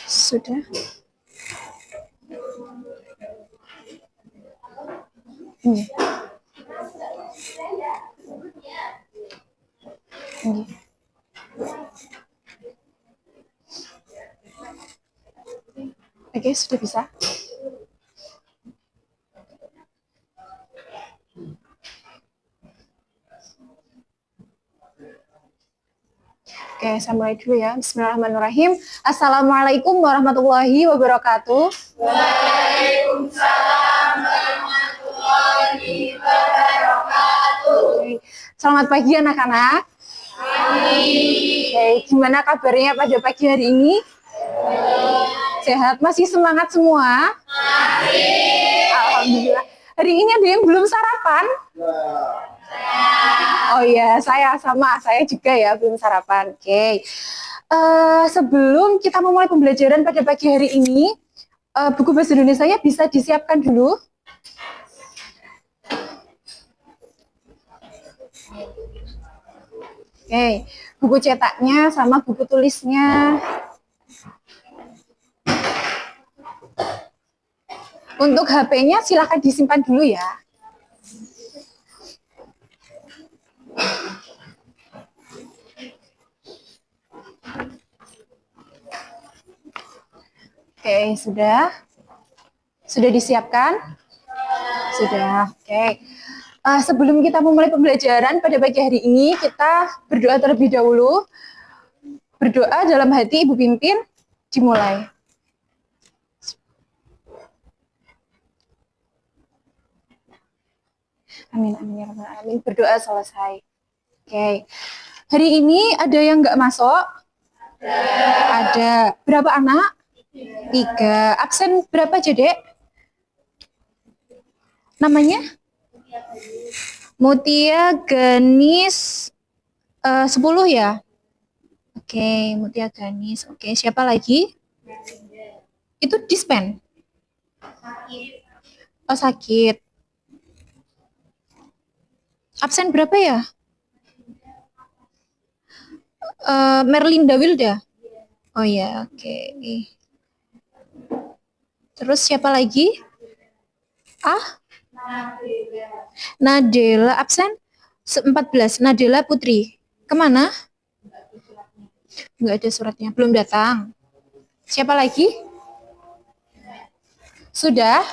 Sudah. Ini. Ini. Oke, sudah bisa. Oke, saya mulai dulu ya. Bismillahirrahmanirrahim. Assalamualaikum warahmatullahi wabarakatuh. Waalaikumsalam warahmatullahi wabarakatuh. Selamat pagi anak-anak. Oke, gimana kabarnya pada pagi hari ini? Sehat? Masih semangat semua? Alhamdulillah. Hari ini ada yang belum sarapan? Oh iya, saya juga ya belum sarapan. Oke. Sebelum kita memulai pembelajaran pada pagi hari ini, buku bahasa Indonesianya bisa disiapkan dulu. Oke, buku cetaknya sama buku tulisnya. Untuk HP-nya silakan disimpan dulu ya. Oke, sudah disiapkan? Sudah, oke. Sebelum kita memulai pembelajaran pada pagi hari ini, kita berdoa terlebih dahulu. Berdoa dalam hati Ibu Pimpin, dimulai. Amin, amin, ya rabbal alamin. Berdoa selesai. Oke. Hari ini ada yang nggak masuk? Ada. Berapa anak? 3. Absen berapa aja, Dek? Namanya? Mutia Ganis 10 ya? Oke, Mutia Ganis. Oke, siapa lagi? Itu dispen? Oh, sakit. Absen berapa ya? Merlinda Wilda? Oh ya, oke. Terus siapa lagi? Nadela absen 14. Nadela Putri. Kemana? Enggak ada suratnya. Belum datang. Siapa lagi? Sudah?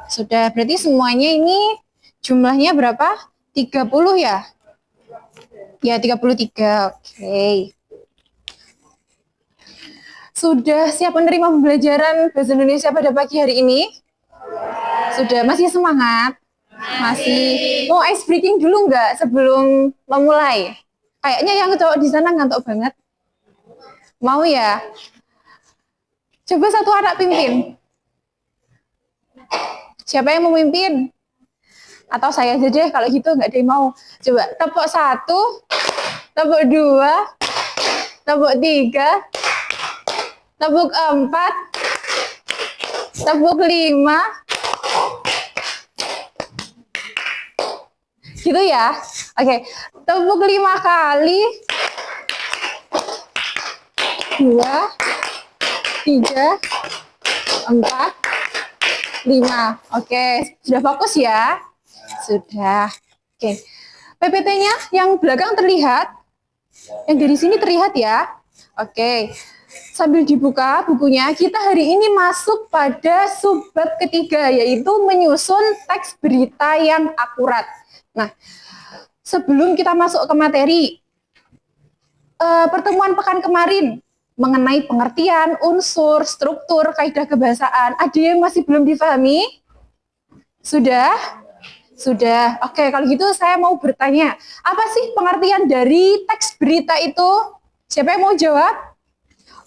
Sudah. Berarti semuanya ini jumlahnya berapa? 30 ya? Ya, 33. Oke. Sudah siap menerima pembelajaran bahasa Indonesia pada pagi hari ini? Sudah, masih semangat? Masih. Mau ice breaking dulu nggak sebelum memulai? Kayaknya yang cowok di sana ngantuk banget. Mau ya? Coba satu anak pimpin. Siapa yang mau mimpin? Atau saya aja deh, kalau gitu nggak ada yang mau. Coba tepuk 1, tepuk 2, tepuk 3, tepuk 4, tepuk 5. Gitu ya. Oke, tepuk 5 kali. 2, 3, 4, 5. Oke, sudah fokus ya? Sudah. Oke. PPT-nya yang belakang terlihat? Yang dari sini terlihat ya? Oke. Sambil dibuka bukunya, kita hari ini masuk pada subbab ketiga, yaitu menyusun teks berita yang akurat. Nah, sebelum kita masuk ke materi, pertemuan pekan kemarin mengenai pengertian, unsur, struktur, kaidah kebahasaan, ada yang masih belum difahami? Sudah? Sudah. Oke, kalau gitu saya mau bertanya, apa sih pengertian dari teks berita itu? Siapa yang mau jawab?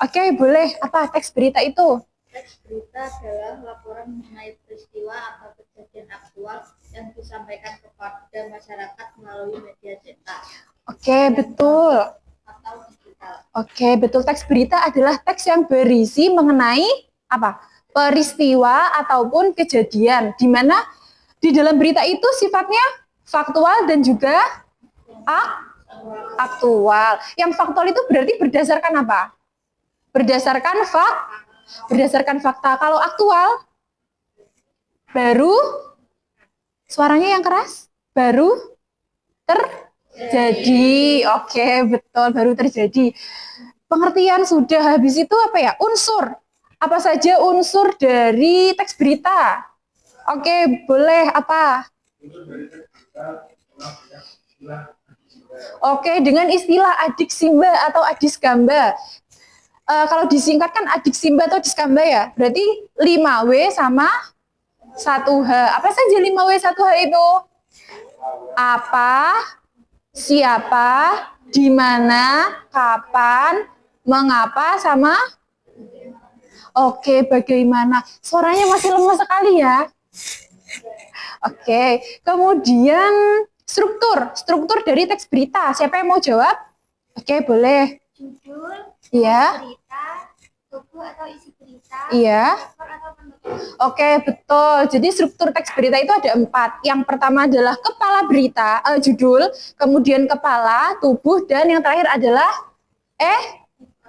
Oke, boleh. Apa teks berita itu? Teks berita adalah laporan mengenai peristiwa atau kejadian aktual yang disampaikan kepada masyarakat melalui media cetak. Oke, betul. Atau digital. Oke, betul. Teks berita adalah teks yang berisi mengenai apa? peristiwa ataupun kejadian, di mana di dalam berita itu sifatnya faktual dan juga aktual. Yang faktual itu berarti berdasarkan apa? Berdasarkan fakta. Kalau aktual baru suaranya yang keras, baru terjadi. Oke, betul, baru terjadi. Pengertian sudah. Habis itu apa ya? Unsur. Apa saja unsur dari teks berita? Oke, boleh apa? Oke, dengan istilah adik simba atau adis gamba. Kalau disingkatkan adik simba atau diskamba ya, berarti 5W sama 1H. Apa saja 5W 1H itu? Apa, siapa, di mana, kapan, mengapa, sama oke, bagaimana. Suaranya masih lemah sekali ya. Oke, kemudian struktur dari teks berita. Siapa yang mau jawab? Oke, boleh. Judul, Iya. berita, tubuh atau isi berita, Iya. author atau penulis. Oke, betul. Jadi struktur teks berita itu ada 4. Yang pertama adalah kepala berita, judul, kemudian kepala, tubuh, dan yang terakhir adalah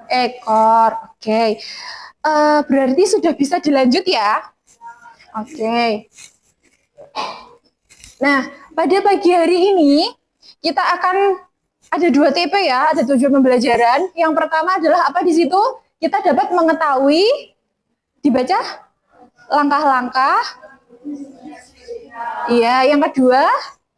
ekor. Oke. Berarti sudah bisa dilanjut ya. Oke. Nah, pada pagi hari ini kita akan ada 2 TP ya, ada tujuan pembelajaran. Yang pertama adalah apa di situ? Kita dapat mengetahui, dibaca langkah-langkah. Iya, yang kedua.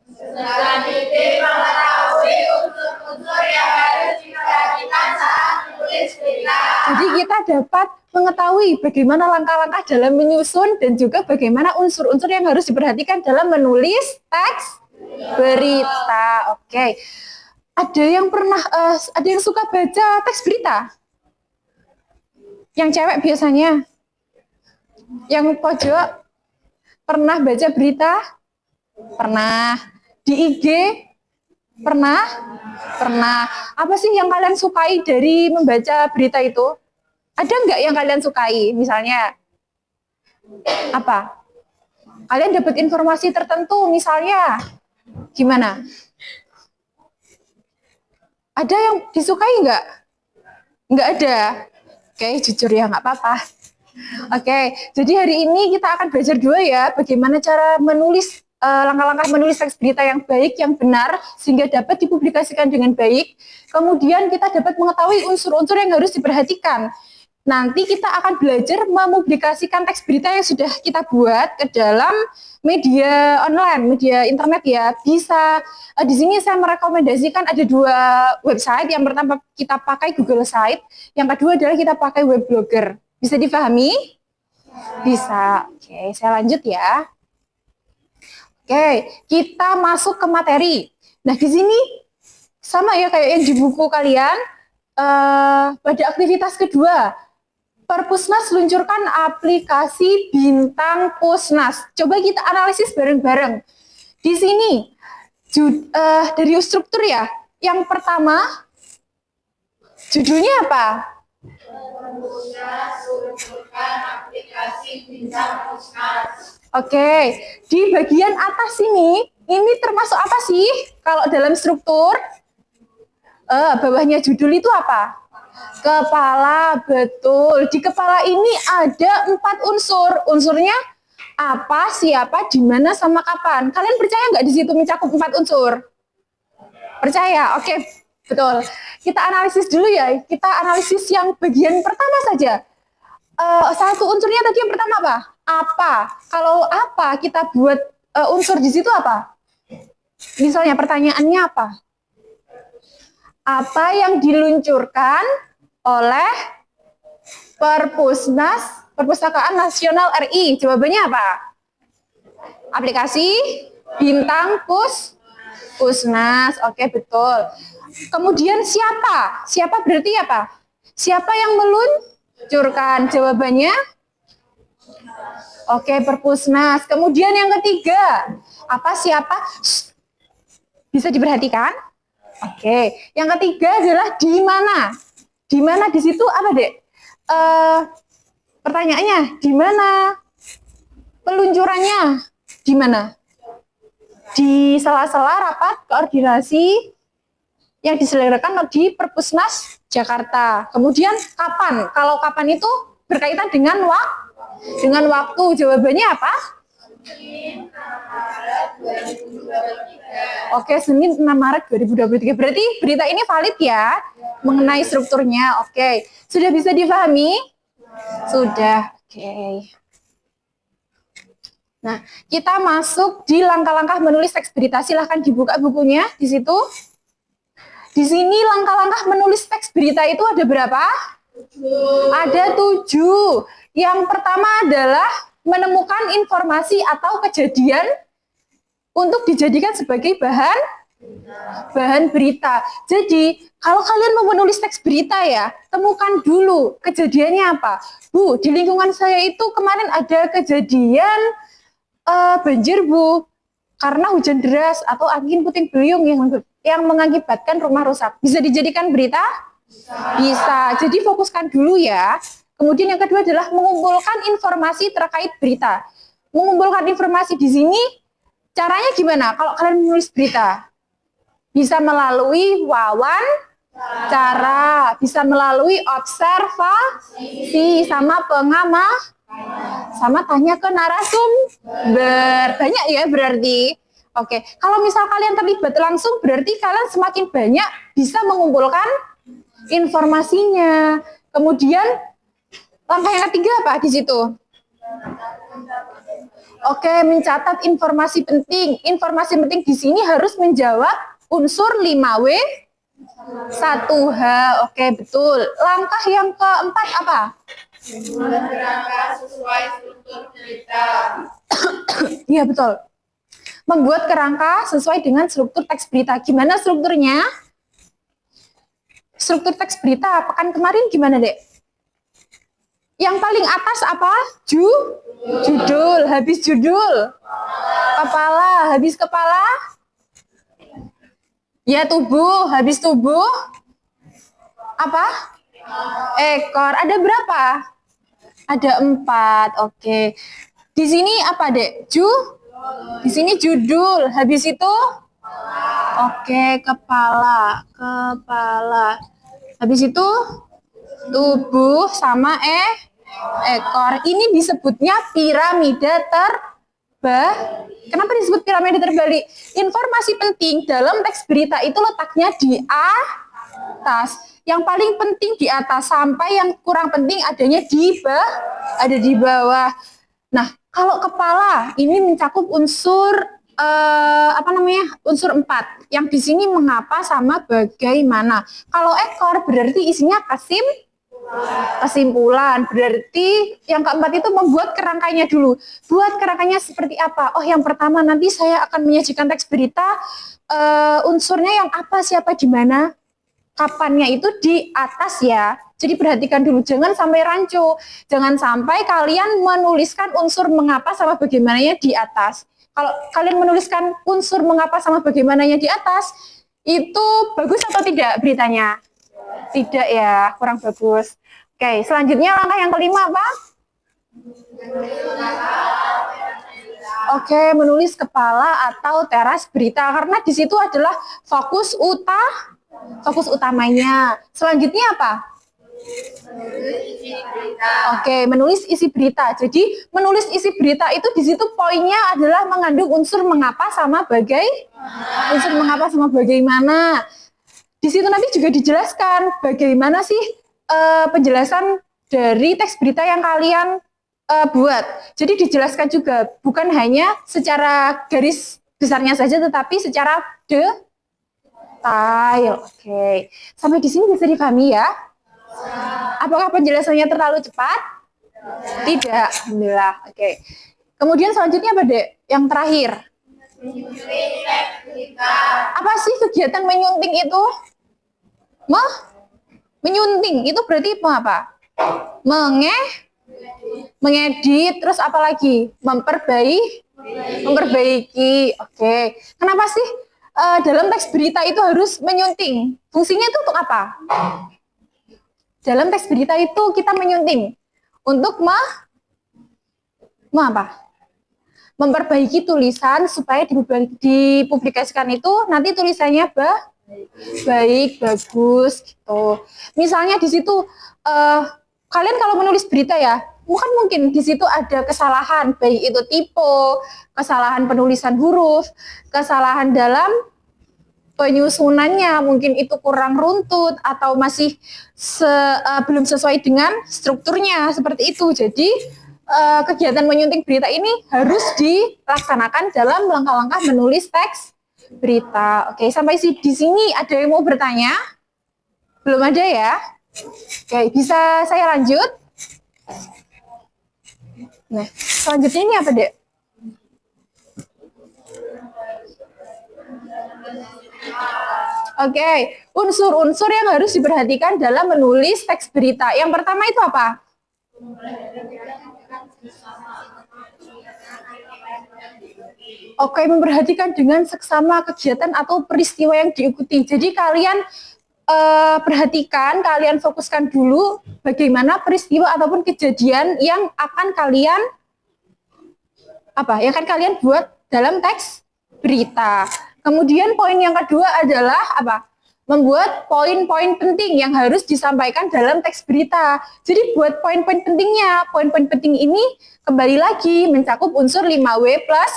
Selanjutnya mengetahui unsur-unsur yang harus diperhatikan saat menulis berita. Jadi kita dapat mengetahui bagaimana langkah-langkah dalam menyusun dan juga bagaimana unsur-unsur yang harus diperhatikan dalam menulis teks berita. Oke. Ada yang suka baca teks berita? Yang cewek biasanya. Yang pojok pernah baca berita? Pernah. Di IG? Pernah? Pernah. Apa sih yang kalian sukai dari membaca berita itu? Ada nggak yang kalian sukai? Misalnya, apa? Kalian dapat informasi tertentu, misalnya, gimana? Ada yang disukai nggak? Nggak ada. Oke, jujur ya, nggak apa-apa. Oke, jadi hari ini kita akan belajar dua ya, bagaimana cara menulis, langkah-langkah menulis teks berita yang baik, yang benar, sehingga dapat dipublikasikan dengan baik. Kemudian kita dapat mengetahui unsur-unsur yang harus diperhatikan. Nanti kita akan belajar mempublikasikan teks berita yang sudah kita buat ke dalam media online, media internet ya. Bisa, di sini saya merekomendasikan ada 2 website. Yang pertama kita pakai Google Site, yang kedua adalah kita pakai Webblogger. Bisa difahami? Bisa. Oke, saya lanjut ya. Oke, kita masuk ke materi. Nah, di sini sama ya kayak yang di buku kalian. Pada aktivitas kedua, Perpusnas luncurkan aplikasi Bintang Pusnas. Coba kita analisis bareng-bareng. Di sini, dari struktur ya, yang pertama, judulnya apa? Perpusnas luncurkan aplikasi Bintang Pusnas. Oke, di bagian atas ini termasuk apa sih? Kalau dalam struktur, bawahnya judul itu apa? Kepala, betul. Di kepala ini ada 4 unsur. Unsurnya apa, siapa, di mana, sama kapan. Kalian percaya nggak di situ mencakup 4 unsur? Percaya? Oke, betul. Kita analisis dulu ya. Kita analisis yang bagian pertama saja. Satu unsurnya tadi yang pertama apa? Apa. Kalau apa kita buat unsur di situ apa? Misalnya pertanyaannya apa? Apa yang diluncurkan oleh Perpusnas, Perpustakaan Nasional RI? Jawabannya apa? Aplikasi Bintang Pusnas. Oke, betul. Kemudian siapa? Siapa berarti apa? Siapa yang meluncurkan? Jawabannya? Oke, Perpusnas. Kemudian yang ketiga, apa, siapa? Bisa diperhatikan? Oke, yang ketiga adalah di mana. Di mana di situ apa, Dek? Pertanyaannya, di mana? Peluncurannya di mana? Di sela-sela rapat koordinasi yang diselenggarakan di Perpusnas Jakarta. Kemudian kapan? Kalau kapan itu berkaitan dengan waktu. Jawabannya apa? Oke, Senin 6 Maret 2023. Berarti berita ini valid ya mengenai strukturnya. Oke, sudah bisa dipahami? Sudah. Oke. Nah, kita masuk di langkah-langkah menulis teks berita. Silahkan dibuka bukunya di situ. Di sini langkah-langkah menulis teks berita itu ada berapa? 7. Ada 7. Yang pertama adalah menemukan informasi atau kejadian untuk dijadikan sebagai bahan berita. Jadi, kalau kalian mau menulis teks berita ya, temukan dulu kejadiannya apa. Bu, di lingkungan saya itu kemarin ada kejadian banjir, Bu, karena hujan deras atau angin puting beliung yang mengakibatkan rumah rusak. Bisa dijadikan berita? Bisa. Jadi fokuskan dulu ya. Kemudian yang kedua adalah mengumpulkan informasi terkait berita. Mengumpulkan informasi di sini caranya gimana? Kalau kalian menulis berita, bisa melalui wawancara, bisa melalui observasi, sama sama tanya ke narasumber. Banyak ya berarti. Oke, kalau misal kalian terlibat langsung, berarti kalian semakin banyak bisa mengumpulkan informasinya. Kemudian langkah yang ketiga apa di situ? Oke, mencatat informasi penting. Informasi penting di sini harus menjawab unsur 5W 1H. Oke, betul. Langkah yang keempat apa? Membuat kerangka sesuai struktur cerita. Iya, betul. Membuat kerangka sesuai dengan struktur teks berita. Gimana strukturnya? Struktur teks berita pekan kemarin gimana, Dek? Yang paling atas apa? Judul. Habis judul? Kepala. Habis kepala? Ya, tubuh. Habis tubuh? Apa? Ekor. Ada berapa? Ada 4. Oke. Di sini apa, Dek? Di sini judul. Habis itu? Oke, kepala. Habis itu? Tubuh sama ekor. Ini disebutnya piramida terbalik. Kenapa disebut piramida terbalik? Informasi penting dalam teks berita itu letaknya di atas. Yang paling penting di atas sampai yang kurang penting adanya di bawah. Nah, kalau kepala ini mencakup unsur unsur 4. Yang di sini mengapa sama bagaimana. Kalau ekor berarti isinya kesimpulan. Berarti yang keempat itu membuat kerangkanya dulu. Buat kerangkanya seperti apa? Oh, yang pertama nanti saya akan menyajikan teks berita, unsurnya yang apa, siapa, di mana, kapannya itu di atas ya. Jadi perhatikan dulu, jangan sampai rancu. Jangan sampai kalian menuliskan unsur mengapa sama bagaimananya di atas. Kalau kalian menuliskan unsur mengapa sama bagaimananya di atas, itu bagus atau tidak beritanya? Tidak ya, kurang bagus. Oke, selanjutnya langkah yang kelima apa? Oke, menulis kepala atau teras berita karena di situ adalah fokus utamanya. Selanjutnya apa? Oke, menulis isi berita. Jadi menulis isi berita itu di situ poinnya adalah mengandung unsur mengapa sama bagaimana. Di situ nanti juga dijelaskan bagaimana sih penjelasan dari teks berita yang kalian buat. Jadi dijelaskan juga bukan hanya secara garis besarnya saja, tetapi secara detail. Oke, sampai di sini bisa dipahami ya? Apakah penjelasannya terlalu cepat? Tidak, alhamdulillah. Oke. Kemudian selanjutnya apa, Dek? Yang terakhir. Apa sih kegiatan menyunting itu? Menyunting itu berarti apa? Mengedit, terus apa lagi? Memperbaiki. Oke. Kenapa sih dalam teks berita itu harus menyunting? Fungsinya itu untuk apa? Dalam teks berita itu kita menyunting untuk apa? Memperbaiki tulisan supaya dipublikasikan itu nanti tulisannya baik, bagus gitu. Misalnya di situ kalian kalau menulis berita ya, bukan mungkin di situ ada kesalahan, baik itu tipe, kesalahan penulisan huruf, kesalahan dalam penyusunannya, mungkin itu kurang runtut atau masih belum sesuai dengan strukturnya seperti itu. Jadi kegiatan menyunting berita ini harus dilaksanakan dalam langkah-langkah menulis teks berita. Oke, sampai di sini ada yang mau bertanya? Belum ada ya? Oke, bisa saya lanjut? Nah, selanjutnya ini apa, Dek? Oke, unsur-unsur yang harus diperhatikan dalam menulis teks berita. Yang pertama itu apa? Oke, memperhatikan dengan seksama kegiatan atau peristiwa yang diikuti. Jadi kalian perhatikan, kalian fokuskan dulu bagaimana peristiwa ataupun kejadian yang akan kalian buat dalam teks berita. Kemudian poin yang kedua adalah apa? Membuat poin-poin penting yang harus disampaikan dalam teks berita. Jadi buat poin-poin pentingnya, poin-poin penting ini kembali lagi mencakup unsur 5W plus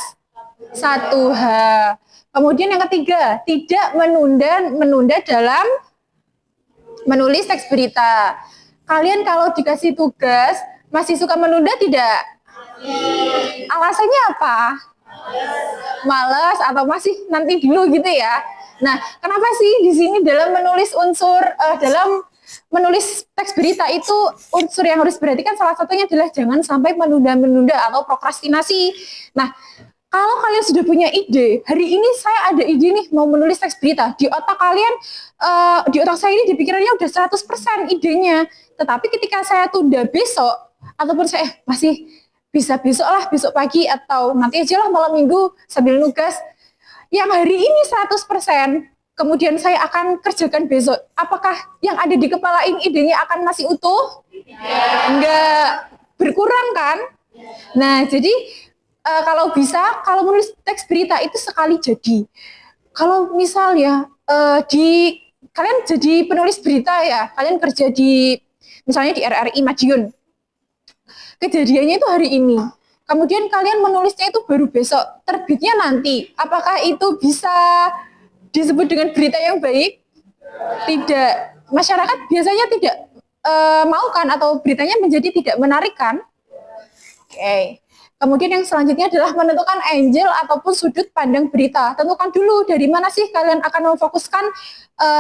1H. Kemudian yang ketiga, tidak menunda dalam menulis teks berita. Kalian kalau dikasih tugas masih suka menunda tidak? Alasannya apa? Males atau masih nanti dulu gitu ya. Nah, kenapa sih di sini dalam menulis dalam menulis teks berita itu unsur yang harus diperhatikan salah satunya adalah jangan sampai menunda-menunda atau prokrastinasi. Nah, kalau kalian sudah punya ide, hari ini saya ada ide nih mau menulis teks berita. Di otak kalian, di otak saya ini di pikirannya udah 100% idenya. Tetapi ketika saya tunda besok, ataupun saya masih bisa besok lah, besok pagi, atau nanti aja lah malam minggu sambil nugas, yang hari ini 100%, kemudian saya akan kerjakan besok. Apakah yang ada di kepala ini idenya akan masih utuh? Enggak, berkurang kan? Nah, jadi kalau bisa, kalau menulis teks berita itu sekali jadi. Kalau misal ya, kalian jadi penulis berita ya, kalian kerja misalnya di RRI Madiun. Kejadiannya itu hari ini. Kemudian kalian menulisnya itu baru besok, terbitnya nanti. Apakah itu bisa disebut dengan berita yang baik? Tidak. Masyarakat biasanya tidak mau kan, atau beritanya menjadi tidak menarik kan? Oke. Kemudian yang selanjutnya adalah menentukan angle ataupun sudut pandang berita. Tentukan dulu dari mana sih kalian akan memfokuskan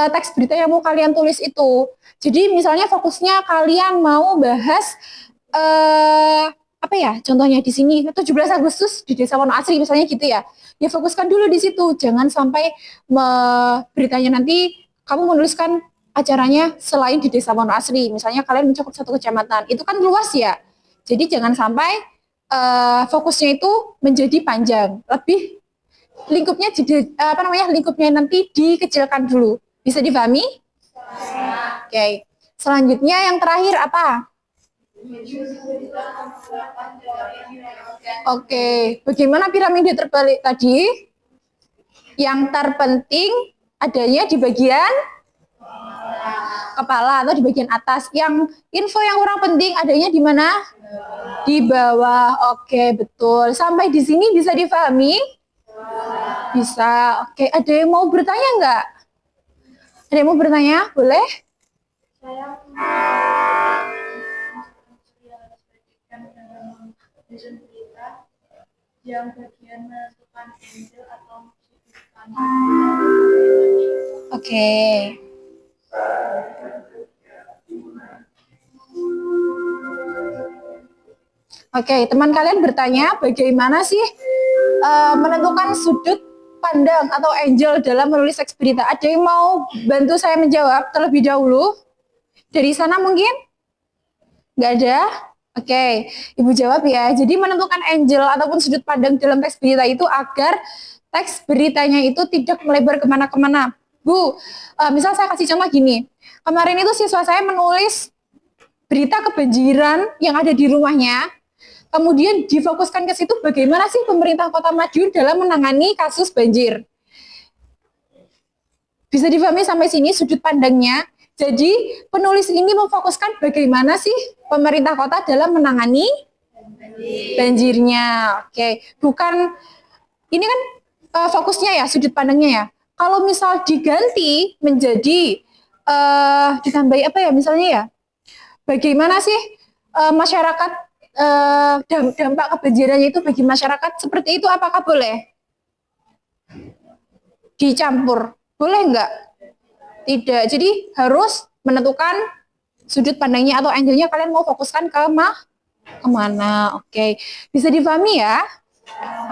teks berita yang mau kalian tulis itu. Jadi misalnya fokusnya kalian mau bahas apa ya? Contohnya di sini 17 Agustus di Desa Wonoasri misalnya gitu ya. Ya fokuskan dulu di situ. Jangan sampai beritanya nanti kamu menuliskan acaranya selain di Desa Wonoasri. Misalnya kalian mencakup satu kecamatan. Itu kan luas ya. Jadi jangan sampai fokusnya itu menjadi panjang, lebih lingkupnya lingkupnya nanti dikecilkan dulu. Bisa dipahami? Oke. Selanjutnya yang terakhir apa? Oke. Bagaimana piramida terbalik tadi? Yang terpenting adanya di bagian kepala atau di bagian atas. Yang info yang kurang penting adanya di mana? Di bawah. Oke, betul. Sampai di sini bisa difahami? Bisa. Oke, ada yang mau bertanya nggak? Ada yang mau bertanya? Boleh? Saya berita yang bagian menentukan angle atau sudut pandang. Oke. Oke, teman kalian bertanya bagaimana sih menentukan sudut pandang atau angle dalam menulis teks berita. Ada yang mau bantu saya menjawab terlebih dahulu? Dari sana mungkin? Nggak ada? Oke, Ibu jawab ya. Jadi menentukan angle ataupun sudut pandang dalam teks berita itu agar teks beritanya itu tidak melebar kemana-kemana. Bu, misal saya kasih contoh gini. Kemarin itu siswa saya menulis berita kebanjiran yang ada di rumahnya, kemudian difokuskan ke situ bagaimana sih pemerintah Kota Madiun dalam menangani kasus banjir. Bisa difahami sampai sini sudut pandangnya. Jadi penulis ini memfokuskan bagaimana sih pemerintah kota dalam menangani banjirnya. Oke, bukan ini kan fokusnya ya, sudut pandangnya ya. Kalau misal diganti menjadi ditambahi apa ya misalnya ya, bagaimana sih masyarakat dampak kebanjirannya itu bagi masyarakat seperti itu, apakah boleh dicampur? Boleh enggak? Tidak. Jadi harus menentukan sudut pandangnya atau angle-nya, kalian mau fokuskan ke kemana. Oke, bisa difahami ya?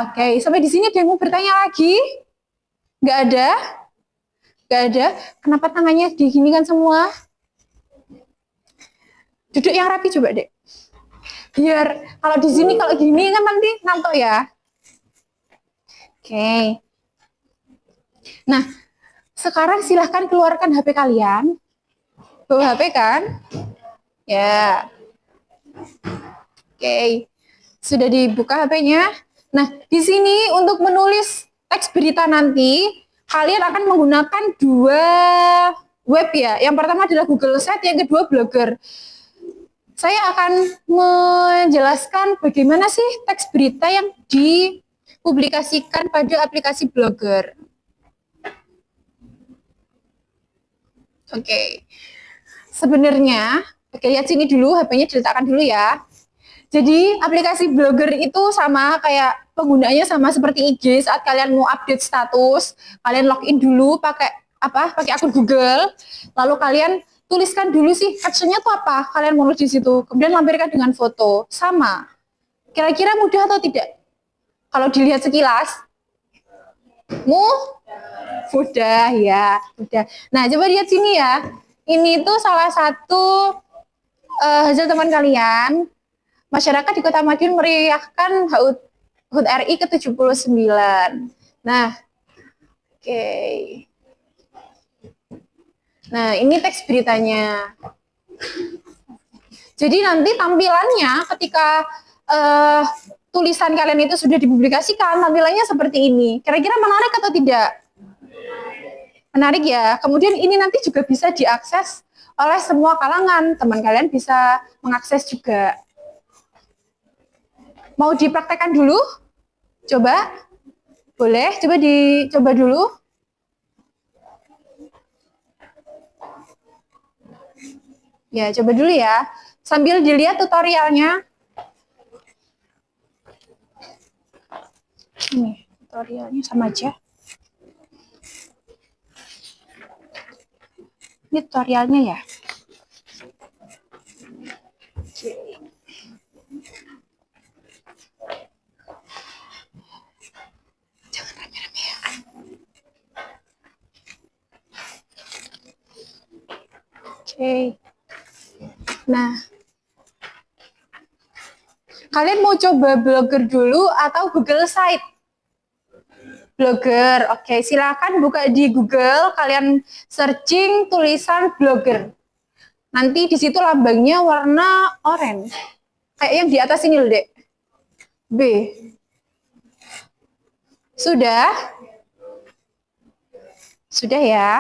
Oke, sampai di sini ada yang mau bertanya lagi? Nggak ada? Nggak ada? Kenapa tangannya diginikan semua? Duduk yang rapi coba dek. Biar kalau di sini kalau gini kan nanti ngantuk ya. Oke. Nah, sekarang silahkan keluarkan HP kalian. Bawa HP kan? Ya. Oke. Sudah dibuka HP-nya. Nah, di sini untuk menulis teks berita nanti, kalian akan menggunakan dua web ya. Yang pertama adalah Google Sheet, yang kedua Blogger. Saya akan menjelaskan bagaimana sih teks berita yang dipublikasikan pada aplikasi Blogger. Oke. Sebenarnya, oke, lihat sini dulu, HP-nya diletakkan dulu ya. Jadi aplikasi Blogger itu sama kayak penggunaannya sama seperti IG. Saat kalian mau update status, kalian login dulu pakai apa? Pakai akun Google. Lalu kalian tuliskan dulu sih captionnya tuh apa? Kalian mau di situ. Kemudian lampirkan dengan foto. Sama. Kira-kira mudah atau tidak? Kalau dilihat sekilas, mudah ya, mudah. Nah, coba lihat sini ya. Ini tuh salah satu hasil teman kalian. Masyarakat di Kota Madiun meriahkan HUT RI ke-79. Nah, oke. Nah, ini teks beritanya. Jadi nanti tampilannya ketika tulisan kalian itu sudah dipublikasikan, tampilannya seperti ini. Kira-kira menarik atau tidak? Menarik ya. Kemudian ini nanti juga bisa diakses oleh semua kalangan. Teman kalian bisa mengakses juga. Mau dipraktekkan dulu? Coba? Boleh? Coba dicoba dulu. Ya, coba dulu ya. Sambil dilihat tutorialnya. Ini, tutorialnya sama aja. Ini tutorialnya ya. Oke. Jangan rame-rame ya. Oke. Nah, kalian mau coba Blogger dulu atau Google Site? Blogger, oke. Silakan buka di Google, kalian searching tulisan Blogger. Nanti di situ lambangnya warna oranye. Kayak yang di atas ini loh, Dek. B. Sudah? Sudah ya.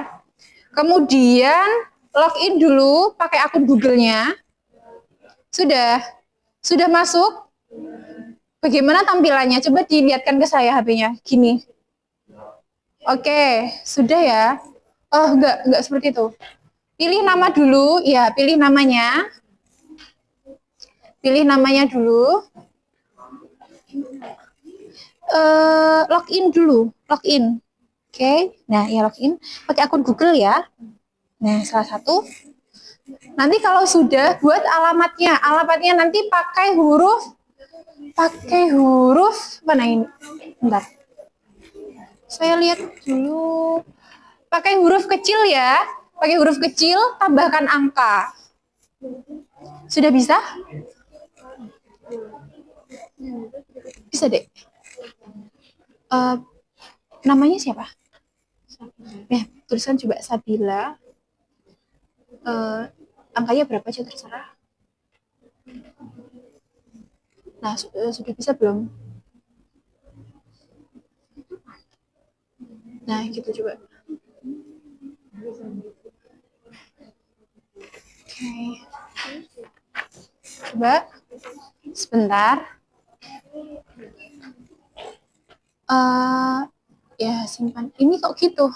Kemudian login dulu pakai akun Google-nya. Sudah? Sudah masuk? Bagaimana tampilannya? Coba dilihatkan ke saya HP-nya. Gini. Oke, sudah ya. Oh, enggak seperti itu. Pilih nama dulu. Ya, pilih namanya. Pilih namanya dulu. Login dulu. Login. Oke. Nah, ya login. Pakai akun Google ya. Nah, salah satu. Nanti kalau sudah, buat alamatnya. Alamatnya nanti pakai huruf mana ini? Bentar. Saya lihat dulu. Pakai huruf kecil ya. Pakai huruf kecil, tambahkan angka. Sudah bisa? Bisa, Dek. Namanya siapa? Ya, tulisan coba Sabila. Angkanya berapa aja terserah. Nah, sudah bisa belum? Nah, gitu coba. Oke. Coba sebentar. Ya, simpan. Ini kok gitu?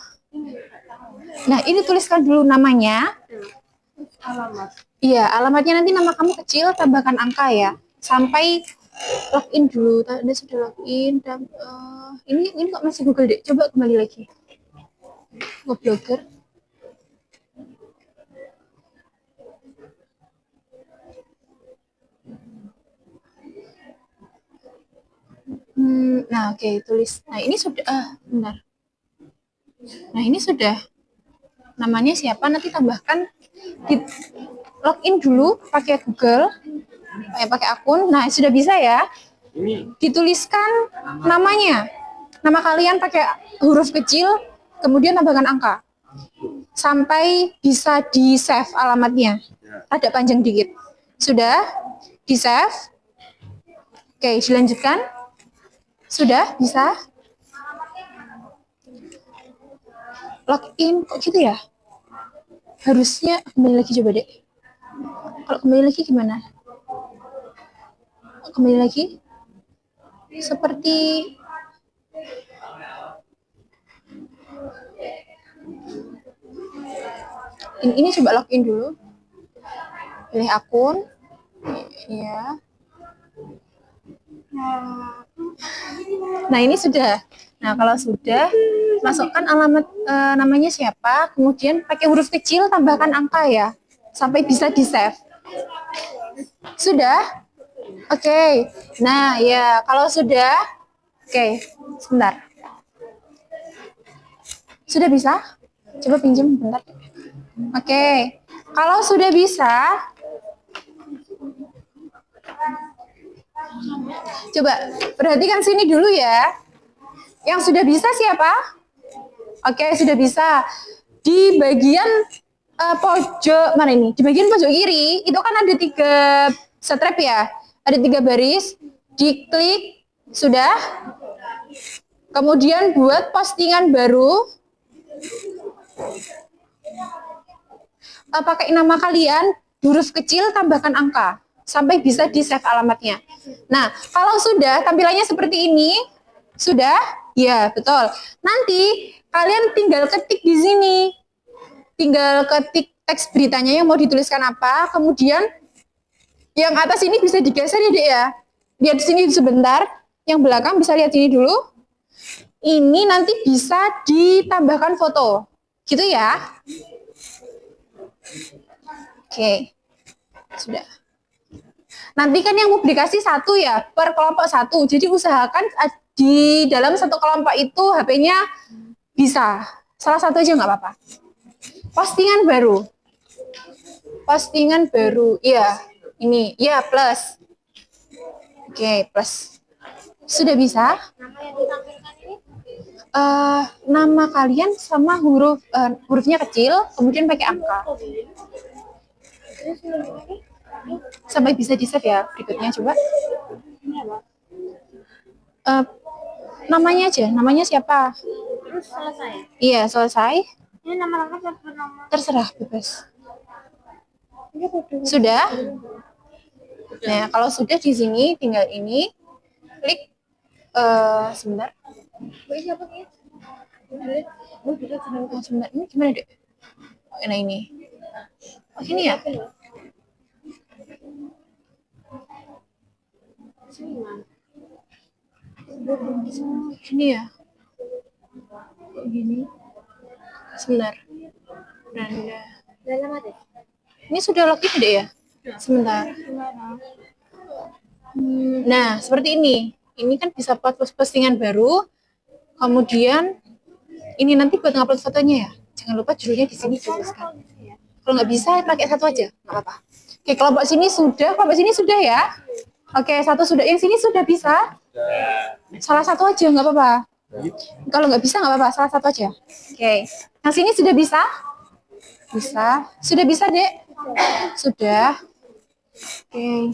Nah, ini tuliskan dulu namanya. Alamat. Iya, alamatnya nanti nama kamu kecil, tambahkan angka ya. Sampai login dulu. Tadi sudah login. Dan, ini kok masih Google deh. Coba kembali lagi. Blogger. Nah, oke, tulis. Nah, ini sudah. Bentar. Nah, ini sudah. Namanya siapa? Nanti tambahkan. Login dulu pakai Google. Pakai akun. Nah, sudah bisa ya. Dituliskan namanya. Nama kalian pakai huruf kecil, kemudian tambahkan angka. Sampai bisa di-save alamatnya. Ada panjang dikit. Sudah? Di-save? Oke, dilanjutkan. Sudah? Bisa? Login, kok gitu ya? Harusnya kembali lagi coba deh. Kalau kembali lagi gimana? Kembali lagi? Seperti ini coba login dulu. Pilih akun. Ya. Nah, ini sudah. Nah, kalau sudah, masukkan alamat namanya siapa, kemudian pakai huruf kecil, tambahkan angka ya, sampai bisa di-save. Sudah? Oke. Nah, ya, kalau sudah, oke, sebentar. Sudah bisa? Coba pinjam bentar. Oke. Kalau sudah bisa, coba perhatikan sini dulu ya. Yang sudah bisa siapa? Oke, sudah bisa. Di bagian pojok mana ini? Di bagian pojok kiri itu kan ada 3 strap ya, ada 3 baris. Diklik, sudah. Kemudian buat postingan baru. Pakai nama kalian, huruf kecil, tambahkan angka sampai bisa di save alamatnya. Nah, kalau sudah tampilannya seperti ini, sudah? Ya, betul. Nanti kalian tinggal ketik di sini. Tinggal ketik teks beritanya yang mau dituliskan apa, kemudian yang atas ini bisa digeser ya, Dek ya. Lihat sini sebentar, yang belakang bisa lihat sini dulu. Ini nanti bisa ditambahkan foto. Gitu ya. Oke. Sudah. Nanti kan yang publikasi 1 ya, per kelompok 1. Jadi usahakan di dalam satu kelompok itu HP-nya bisa. Salah satu aja nggak apa-apa. Postingan baru. Postingan baru. Iya, ini. Iya, plus. Oke, plus. Sudah bisa? Nama yang ditampilkan ini? Nama kalian sama hurufnya kecil, kemudian pakai angka. Sampai bisa di-save ya. Berikutnya coba. Ini apa? Namanya aja. Namanya siapa? Terus selesai. Iya, selesai. Ini nama lengkap atau nama? Terserah, bebas. Sudah? Nah, kalau sudah di sini tinggal ini klik sebentar. Siapa nih? Sebentar, ini gimana deh? Nah, ini. Oh, ini ya? Ini ya? Gini. Sebentar. Ini sudah login deh ya? Sebentar. Nah, seperti ini. Ini kan bisa buat postingan baru. Kemudian ini nanti buat ngupload fotonya ya. Jangan lupa judulnya di sini tuliskan. Kalau nggak bisa pakai satu aja, nggak apa-apa. Oke, kelompok sini sudah ya. Oke, satu sudah. Yang sini sudah bisa. Salah satu aja nggak apa-apa. Kalau nggak bisa nggak apa-apa, salah satu aja. Oke, yang sini sudah bisa? Bisa. Sudah bisa, Dek? Sudah. Oke.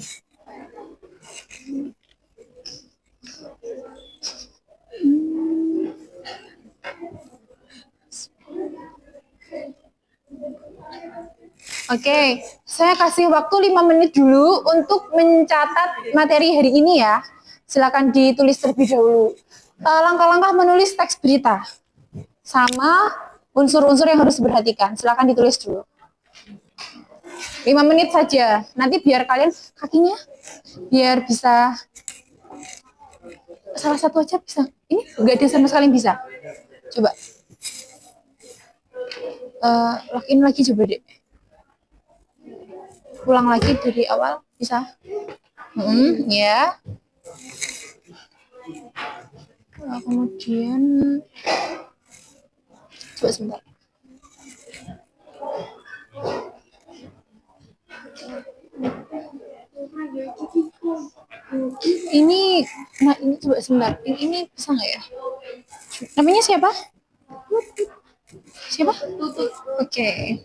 Oke, saya kasih waktu 5 menit dulu untuk mencatat materi hari ini ya. Silakan ditulis terlebih dahulu. Langkah-langkah menulis teks berita. Sama unsur-unsur yang harus diperhatikan. Silakan ditulis dulu. 5 menit saja. Nanti biar kalian kakinya biar bisa salah satu aja bisa. Ini enggak ada sama sekali yang bisa. Coba. Login lagi coba deh. Ulang lagi dari awal bisa. Ya. Kemudian coba sebentar. Ini, nah ini coba sebentar. Ini bisa nggak ya? Namanya siapa? Siapa? Tutut. Oke.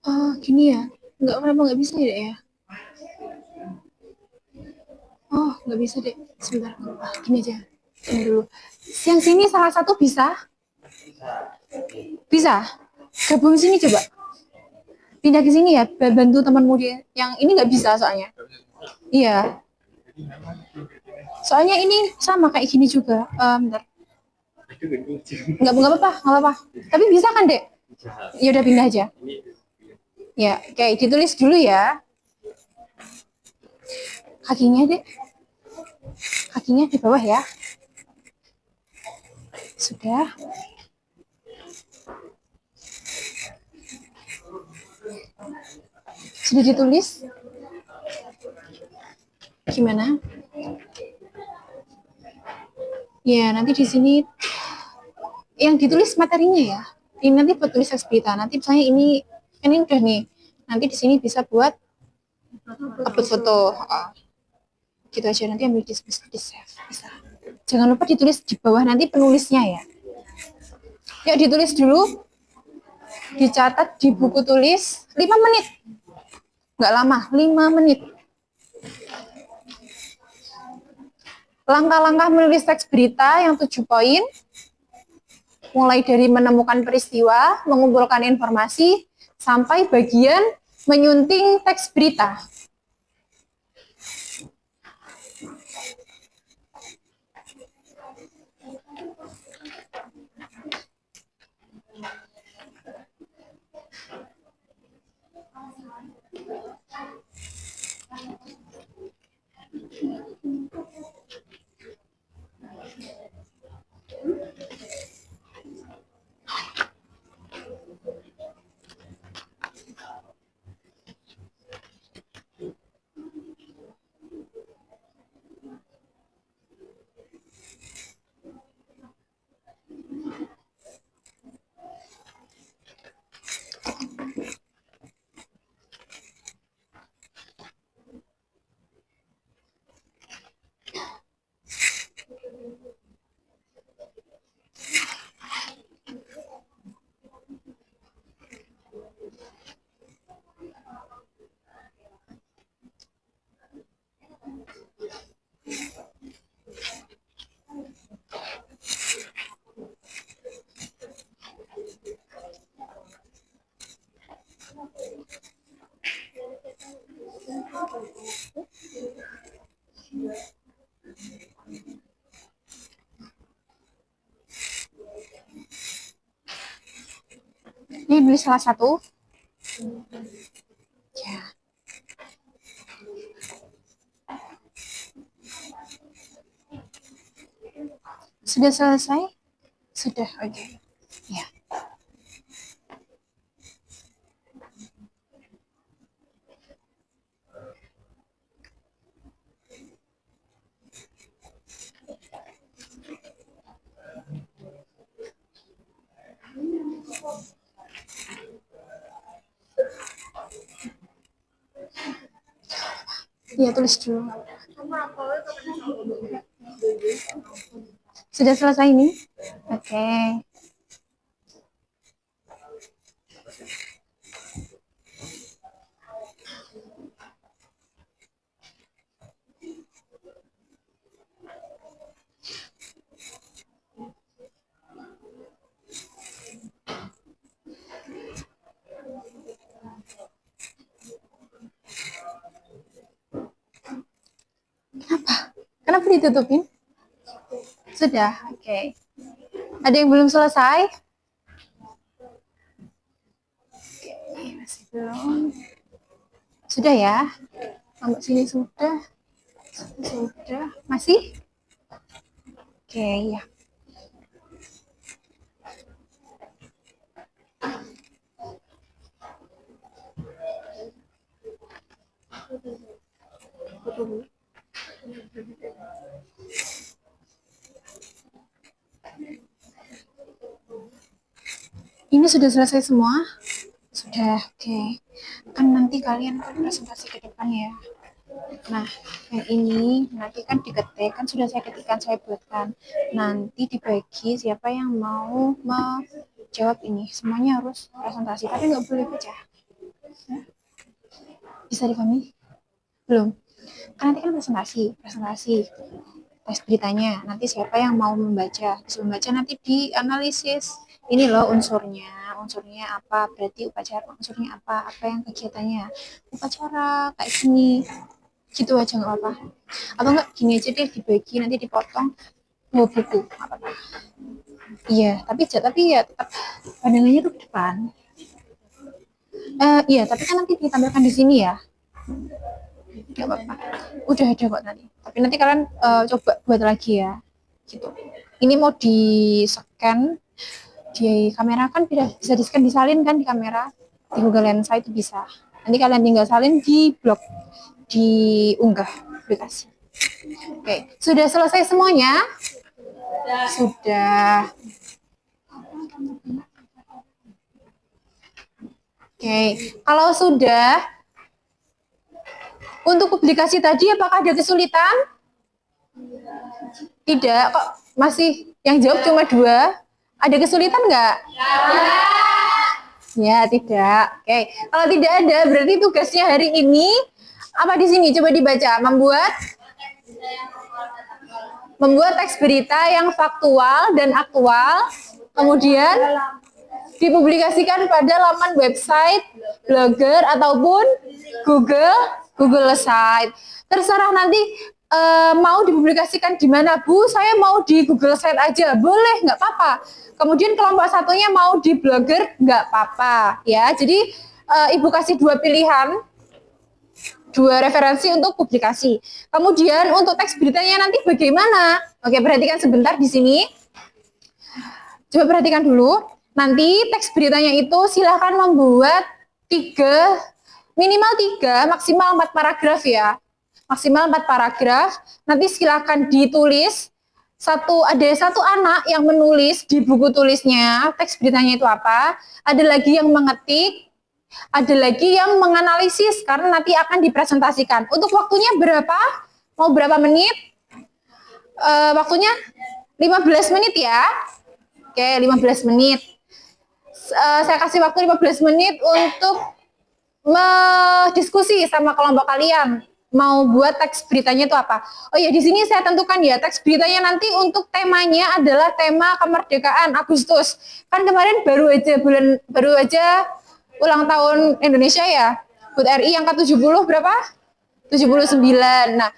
Oh, gini ya. Kenapa nggak bisa ya? Oh, nggak bisa deh. Sebentar. Gini aja. Ini dulu. Yang sini salah satu bisa? Bisa? Gabung sini coba. Pindah ke sini ya. Bantu temanmu dia. Yang ini nggak bisa soalnya. Iya. Soalnya ini sama kayak gini juga. Bentar. Nggak apa-apa, nggak apa-apa. Tapi bisa kan, Dek? Ya udah pindah aja. Ya, oke, ditulis dulu ya. Kakinya, Dek. Kakinya di bawah ya. Sudah. Sudah ditulis? Gimana? Ya, nanti di sini yang ditulis materinya ya. Ini nanti buat tulis teks berita. Nanti misalnya ini udah nih. Nanti di sini bisa buat upload foto. Gitu aja, nanti ambil di save. Bisa. Jangan lupa ditulis di bawah nanti penulisnya ya. Yuk ditulis dulu. Dicatat di buku tulis 5 menit. Nggak lama, 5 menit. Langkah-langkah menulis teks berita yang 7 poin. Mulai dari menemukan peristiwa, mengumpulkan informasi, sampai bagian menyunting teks berita. Ini beli salah satu. Ya. Sudah selesai? Sudah, oke. Ya. Iya, tulis dulu. Sudah selesai nih? Oke. Kenapa ditutupin? Sudah, oke. Ada yang belum selesai? Oke, masih belum. Sudah ya? Sampai sini sudah. Sudah. Masih? Oke, ya. Ini sudah selesai semua? Sudah, oke. Kan nanti kalian kan presentasi ke depan ya. Nah, yang ini nanti kan diketik, kan sudah saya ketikkan, saya buatkan. Nanti dibagi siapa yang mau menjawab ini. Semuanya harus presentasi, tapi nggak boleh pecah. Bisa dipahami? Belum? Kan nanti kan presentasi. Tes beritanya, nanti siapa yang mau membaca. Bisa membaca nanti dianalisis. Ini loh unsurnya apa, berarti upacara unsurnya apa yang kegiatannya. Upacara kayak gini. Gitu aja nggak apa-apa. Atau enggak gini aja deh, dibagi nanti dipotong dua buku, apa-apa. Iya, tapi ya tetap pandangannya tuh ke depan. Iya, tapi kan nanti ditampilkan di sini ya. Nggak apa-apa. Udah ada kok nanti. Tapi nanti kalian coba buat lagi ya. Gitu. Ini mau di-scan di kamera kan bisa di-scan disalin kan di kamera. Di Google Lensa itu bisa. Nanti kalian tinggal salin di blog, diunggah aplikasi. Oke, sudah selesai semuanya? Sudah. Oke, kalau sudah, untuk publikasi tadi apakah ada kesulitan? Tidak, kok masih yang jawab cuma 2. Ada kesulitan nggak? Ya, tidak. Oke, kalau tidak ada, berarti tugasnya hari ini apa di sini? Coba dibaca. Membuat teks berita yang faktual dan aktual, kemudian dipublikasikan pada laman website, blogger ataupun Google Site. Terserah nanti mau dipublikasikan di mana, Bu? Saya mau di Google Site aja, boleh, nggak apa-apa. Kemudian kelompok satunya mau di blogger, nggak apa-apa, ya. Jadi Ibu kasih 2 pilihan, 2 referensi untuk publikasi. Kemudian untuk teks beritanya nanti bagaimana? Oke, perhatikan sebentar di sini. Coba perhatikan dulu. Nanti teks beritanya itu silahkan membuat 3, minimal 3, maksimal 4 paragraf ya. Maksimal 4 paragraf. Nanti silahkan ditulis. Ada satu anak yang menulis di buku tulisnya teks beritanya itu apa. Ada lagi yang mengetik. Ada lagi yang menganalisis karena nanti akan dipresentasikan. Untuk waktunya berapa? Mau berapa menit? Waktunya 15 menit ya. Oke, 15 menit. Saya kasih waktu 15 menit untuk diskusi sama kelompok kalian. Mau buat teks beritanya itu apa? Oh ya, di sini saya tentukan ya, teks beritanya nanti untuk temanya adalah tema kemerdekaan Agustus. Kan kemarin baru aja ulang tahun Indonesia ya. HUT RI yang ke-70 berapa? 79. Nah,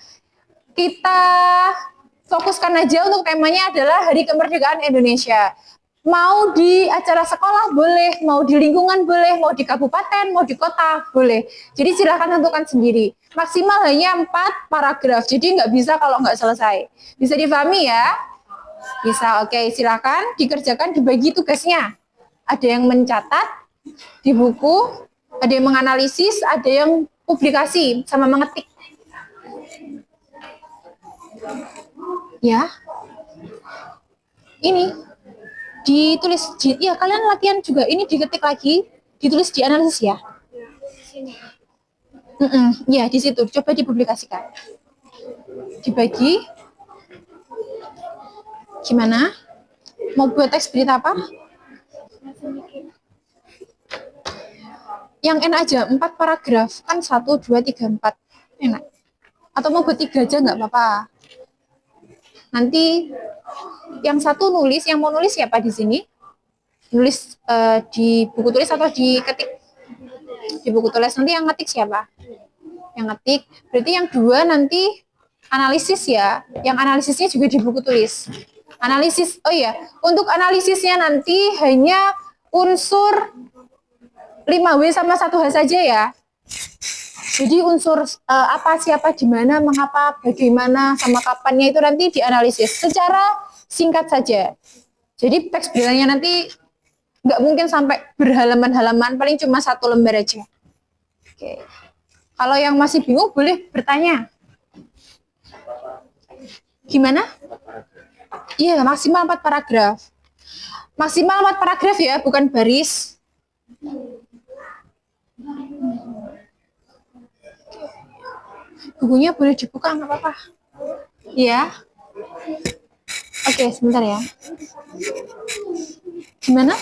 kita fokuskan aja untuk temanya adalah Hari Kemerdekaan Indonesia. Mau di acara sekolah boleh, mau di lingkungan boleh, mau di kabupaten, mau di kota boleh. Jadi silahkan tentukan sendiri. Maksimal hanya 4 paragraf, jadi nggak bisa kalau nggak selesai. Bisa dipahami ya? Bisa, oke. Silahkan dikerjakan, dibagi tugasnya. Ada yang mencatat di buku, ada yang menganalisis, ada yang publikasi sama mengetik. Ya. Ini ditulis, ya kalian latihan juga, ini diketik lagi, ditulis, dianalisis ya. Ya, di situ. Coba dipublikasikan. Dibagi. Gimana? Mau buat teks berita apa? Yang enak aja, 4 paragraf. Kan 1, 2, 3, 4. Enak. Atau mau buat 3 aja nggak apa-apa. Nanti yang satu nulis, yang mau nulis siapa di sini? Nulis di buku tulis atau diketik? Di buku tulis. Nanti yang ngetik siapa? Yang ngetik. Berarti yang 2 nanti analisis ya. Yang analisisnya juga di buku tulis. Analisis, oh iya, untuk analisisnya nanti hanya unsur 5W sama 1H saja ya. Jadi unsur apa, siapa, di mana, mengapa, bagaimana, sama kapannya itu nanti dianalisis secara singkat saja. Jadi teks beritanya nanti nggak mungkin sampai berhalaman-halaman, paling cuma 1 lembar aja. Oke. Kalau yang masih bingung boleh bertanya. Gimana? Iya, maksimal 4 paragraf. Maksimal 4 paragraf ya, bukan baris. Bukunya boleh dibuka, nggak apa-apa. Iya. Oke, sebentar ya. Gimana?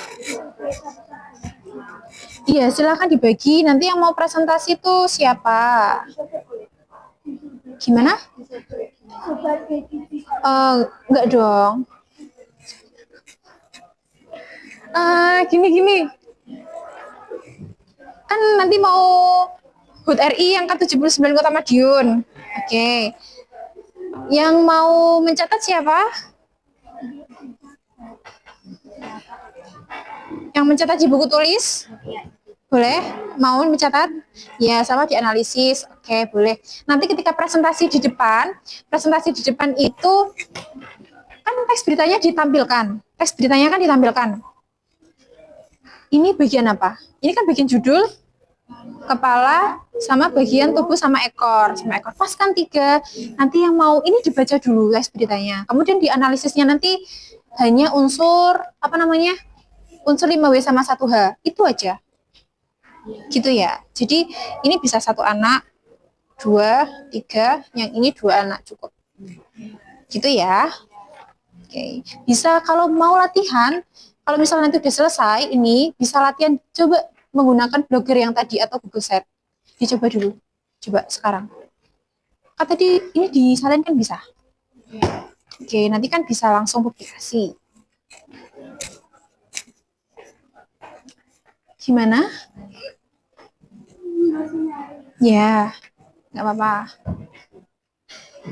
Iya, silakan dibagi. Nanti yang mau presentasi tuh siapa? Gimana? Enggak dong. Gini. Kan nanti mau HUT RI yang ke-79 Kota Madiun. Oke. Yang mau mencatat siapa? Yang mencatat di buku tulis? Boleh? Mau mencatat? Ya, sama dianalisis. Oke, boleh. Nanti ketika presentasi di depan itu kan teks beritanya ditampilkan. Teks beritanya kan ditampilkan. Ini bagian apa? Ini kan bagian judul, kepala, sama bagian tubuh, sama ekor. Pas kan 3. Nanti yang mau ini dibaca dulu teks beritanya. Kemudian dianalisisnya nanti hanya unsur, unsur 5W sama 1H. Itu aja. Gitu ya. Jadi ini bisa 1 anak, 2, 3, yang ini 2 anak cukup. Gitu ya. Oke. Bisa kalau mau latihan, kalau misalnya nanti udah selesai, ini bisa latihan coba menggunakan blogger yang tadi atau Google Sheet. Dicoba dulu. Coba sekarang. Kan tadi ini disalin kan bisa. Oke, nanti kan bisa langsung publikasi. Gimana? Ya, nggak apa-apa.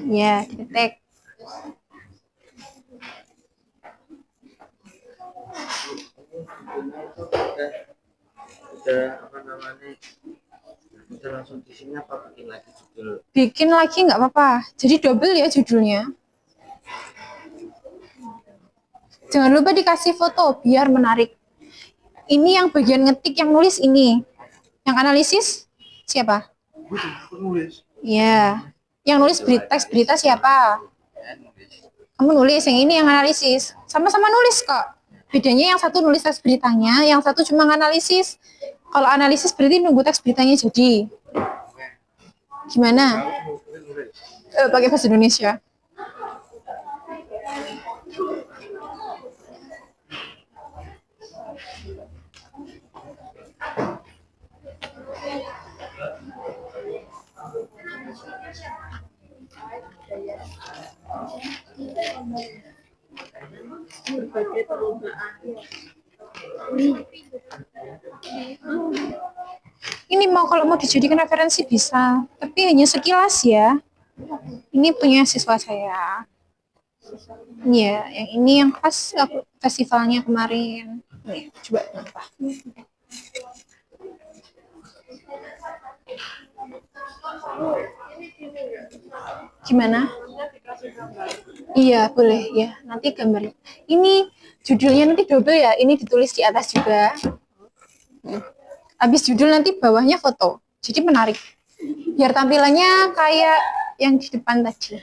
Ya, diketik. Udah langsung di sini apa bikin lagi judul? Bikin lagi nggak apa-apa. Jadi double ya judulnya. Jangan lupa dikasih foto biar menarik. Ini yang bagian ngetik, yang nulis ini. Yang analisis siapa? Nulis. Ya. Yang nulis teks berita siapa? Kamu nulis, yang ini yang analisis. Sama-sama nulis kok. Bedanya yang satu nulis teks beritanya, yang satu cuma analisis. Kalau analisis berarti nunggu teks beritanya jadi. Gimana? Pakai bahasa Indonesia. Berbagai perlombaan. Ini kalau mau dijadikan referensi bisa, tapi hanya sekilas ya. Ini punya siswa saya. Ya, yang ini yang pas festivalnya kemarin. Nih, coba apa? Gimana? Iya, boleh ya. Nanti gambarnya. Ini judulnya nanti double ya. Ini ditulis di atas juga. Habis judul nanti bawahnya foto. Jadi menarik. Biar tampilannya kayak yang di depan tadi.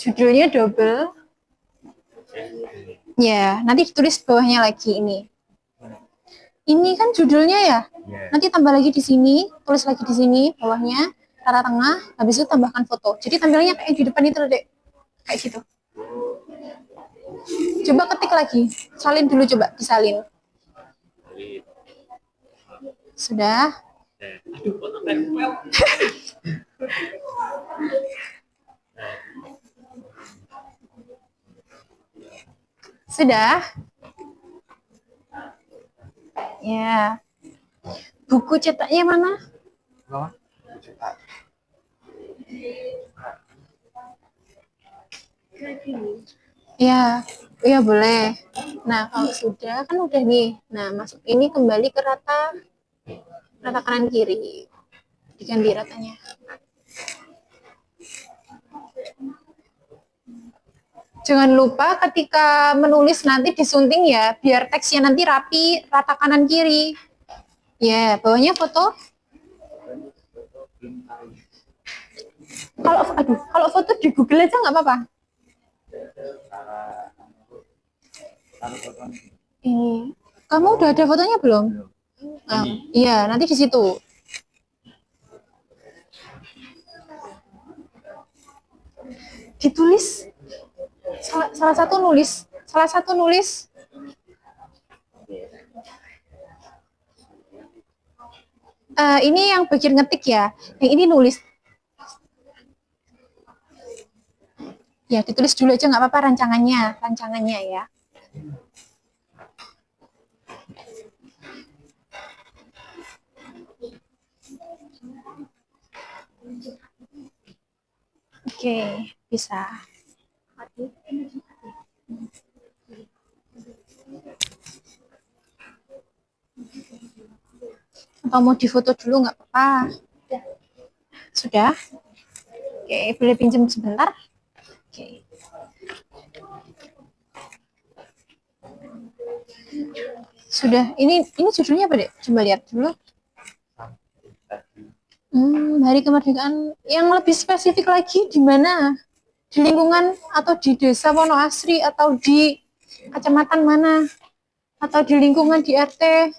Judulnya double. Ya, nanti ditulis bawahnya lagi ini. Ini kan judulnya ya. Nanti tambah lagi di sini, tulis lagi di sini bawahnya, tata tengah, habis itu tambahkan foto. Jadi tampilannya kayak di depan itu, Dek. Kayak gitu. Coba ketik lagi. Salin dulu, coba disalin. Sudah. Sudah. Ya. Buku cetaknya mana? Loh, cetak. Ya, ya boleh. Nah, kalau sudah kan udah nih. Nah, masuk ini kembali ke rata kanan kiri. Diganti ratanya. Jangan lupa ketika menulis nanti disunting ya, biar teksnya nanti rapi, rata kanan kiri. Ya, bawahnya foto. Kalau foto di Google aja nggak apa-apa. Ini, kamu udah ada fotonya belum? Iya, nanti di situ. Ditulis. Salah satu nulis. Ini yang bagian ngetik ya. Yang ini nulis. Ya, ditulis dulu aja nggak apa-apa rancangannya ya. Oke, bisa. Atau mau difoto dulu nggak apa-apa. Sudah? Oke, boleh pinjam sebentar? Oke. Sudah. Ini judulnya apa, Dek? Coba lihat dulu. Hari Kemerdekaan yang lebih spesifik lagi di mana? Di lingkungan atau di desa Wonoasri atau di kecamatan mana? Atau di lingkungan di RT?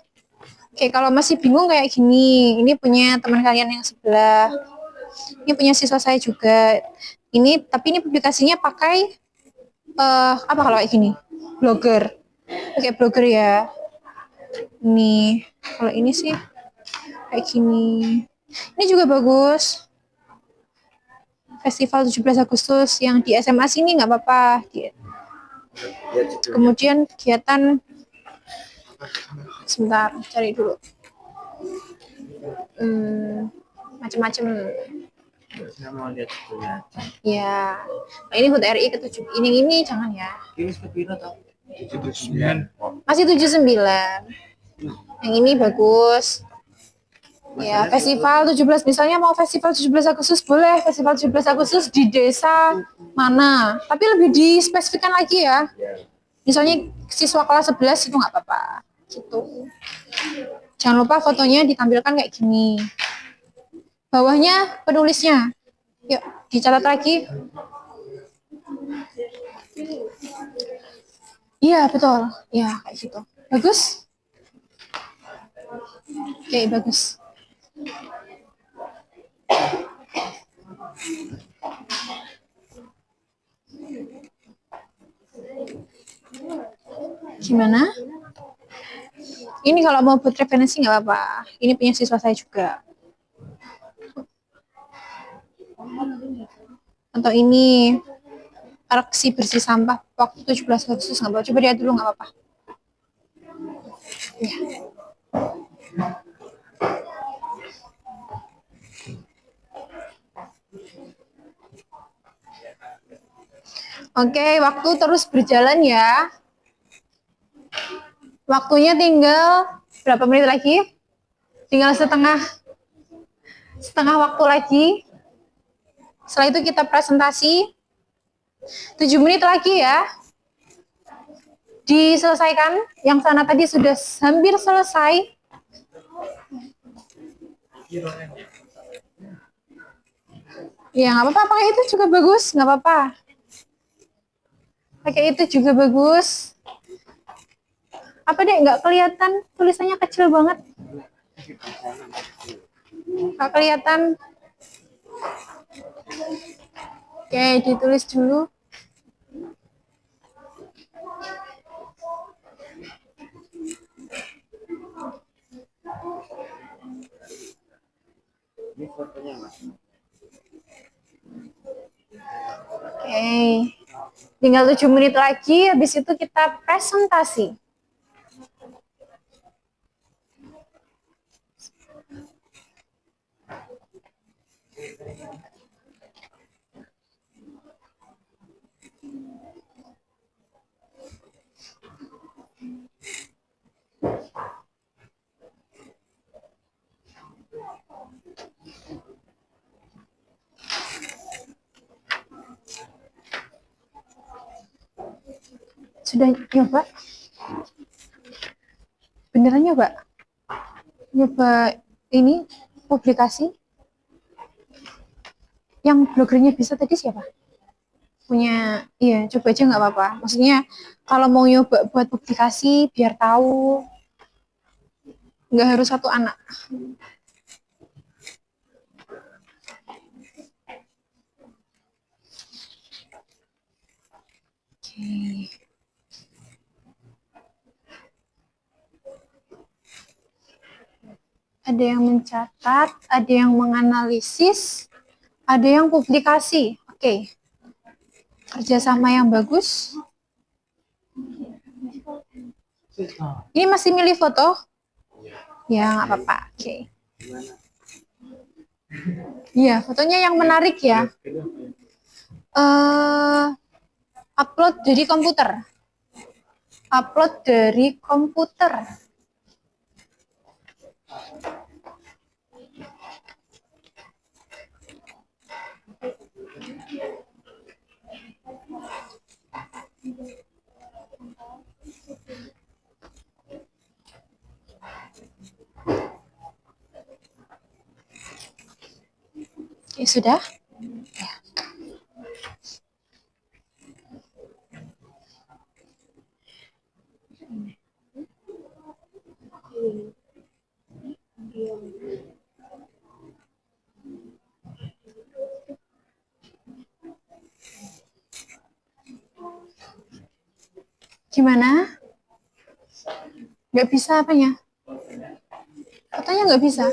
Oke, kalau masih bingung kayak gini, ini punya teman kalian yang sebelah. Ini punya siswa saya juga. Tapi ini publikasinya pakai apa kalau kayak gini? Blogger. Pakai blogger ya. Nih, kalau ini sih kayak gini. Ini juga bagus. Festival 17 Agustus yang di SMA sini nggak apa-apa. Kemudian kegiatan, sebentar, cari dulu. Macam-macam. Saya mau lihat judulnya. Ya, nah, ini HUT RI ke-7. Ini jangan ya. Ini sepiro tau? 79. Masih 79. Yang ini bagus. Ya, festival 17, misalnya mau festival 17 Agustus boleh, festival 17 Agustus di desa mana. Tapi lebih dispesifikkan lagi ya. Misalnya siswa kelas 11 itu nggak apa-apa. Gitu. Jangan lupa fotonya ditampilkan kayak gini. Bawahnya penulisnya. Yuk, dicatat lagi. Iya, betul. Ya, kayak gitu. Bagus? Oke, bagus. Gimana? Ini kalau mau buat referensi nggak apa-apa. Ini punya siswa saya juga. Atau ini aksi bersih sampah waktu 17 Agustus nggak apa-apa. Coba lihat dulu nggak apa-apa. Ya. Oke, waktu terus berjalan ya. Waktunya tinggal berapa menit lagi? Tinggal setengah waktu lagi. Setelah itu kita presentasi. 7 menit lagi ya. Diselesaikan. Yang sana tadi sudah hampir selesai. Ya, nggak apa-apa. Pakai itu juga bagus. Nggak apa-apa. Pakai itu juga bagus. Apa deh, nggak kelihatan, tulisannya kecil banget. Nggak kelihatan. Oke, ditulis dulu. Ini fotonya mas. Oke. Tinggal 7 menit lagi, habis itu kita presentasi. Sudah nyoba? Beneran nyoba? Nyoba ini publikasi? Yang blogernya bisa tadi siapa? Punya, iya coba aja nggak apa-apa. Maksudnya kalau mau nyoba buat publikasi biar tahu, nggak harus satu anak. Oke. Ada yang mencatat, ada yang menganalisis, ada yang publikasi. Oke. Kerjasama yang bagus. Ini masih milih foto? Ya, nggak apa-apa. Oke. Iya, fotonya yang menarik ya. Upload dari komputer. Upload dari komputer. Ya sudah. Ya. Gimana? Nggak bisa apanya? Fotonya nggak bisa?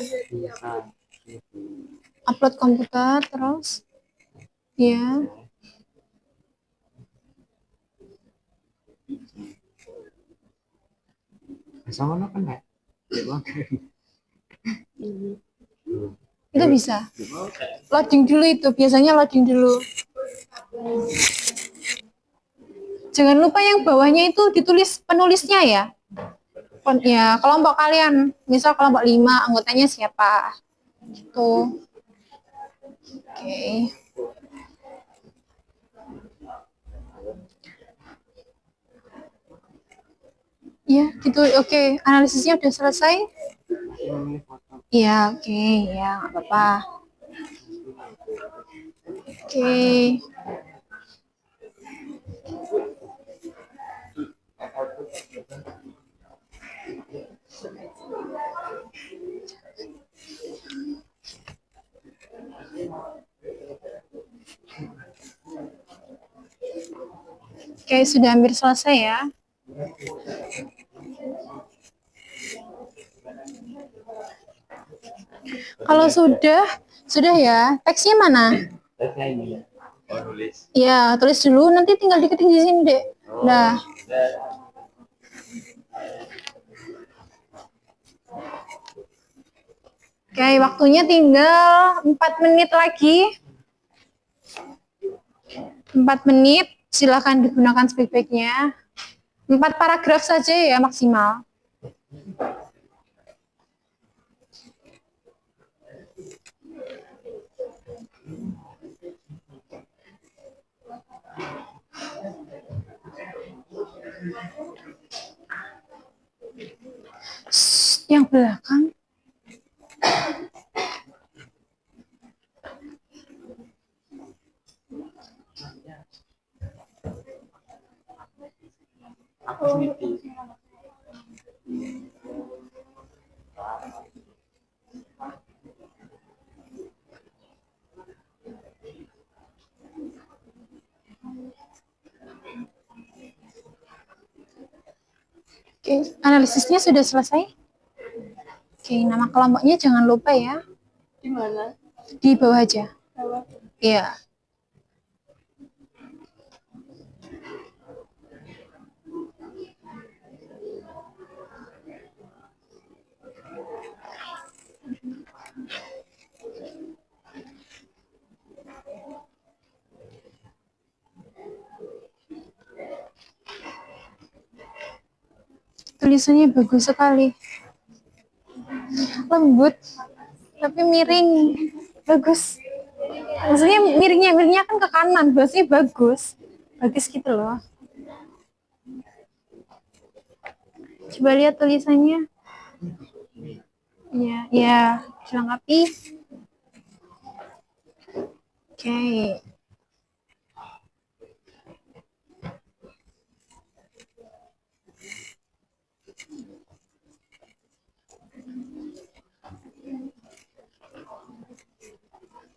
Upload komputer terus? Ya. Sama lo kan ya? Itu bisa. Loading dulu itu, biasanya loading dulu. Jangan lupa yang bawahnya itu ditulis penulisnya ya. Ya, kelompok kalian. Misal kelompok 5, anggotanya siapa. Gitu. Oke. Ya, gitu. Oke, analisisnya udah selesai. Iya, oke. Ya, nggak apa-apa. Oke. Oke, sudah hampir selesai ya. Kalau sudah ya. Teksnya mana? Teksnya ini. Oh, tulis. Iya, tulis dulu. Nanti tinggal diketik di sini, Dek. Nah. Oke, waktunya tinggal 4 menit lagi. 4 menit. Silakan digunakan sebaik-baiknya. 4 paragraf saja ya maksimal. Shh, yang belakang. Oke, analisisnya sudah selesai. Oke, nama kelompoknya jangan lupa ya. Di mana? Di bawah aja. Bawah. Iya. Tulisannya bagus sekali. Lembut, tapi miring. Bagus. Maksudnya miringnya kan ke kanan, berarti bagus. Bagus gitu loh. Coba lihat tulisannya. Ya, ya, dilengkapi. Oke.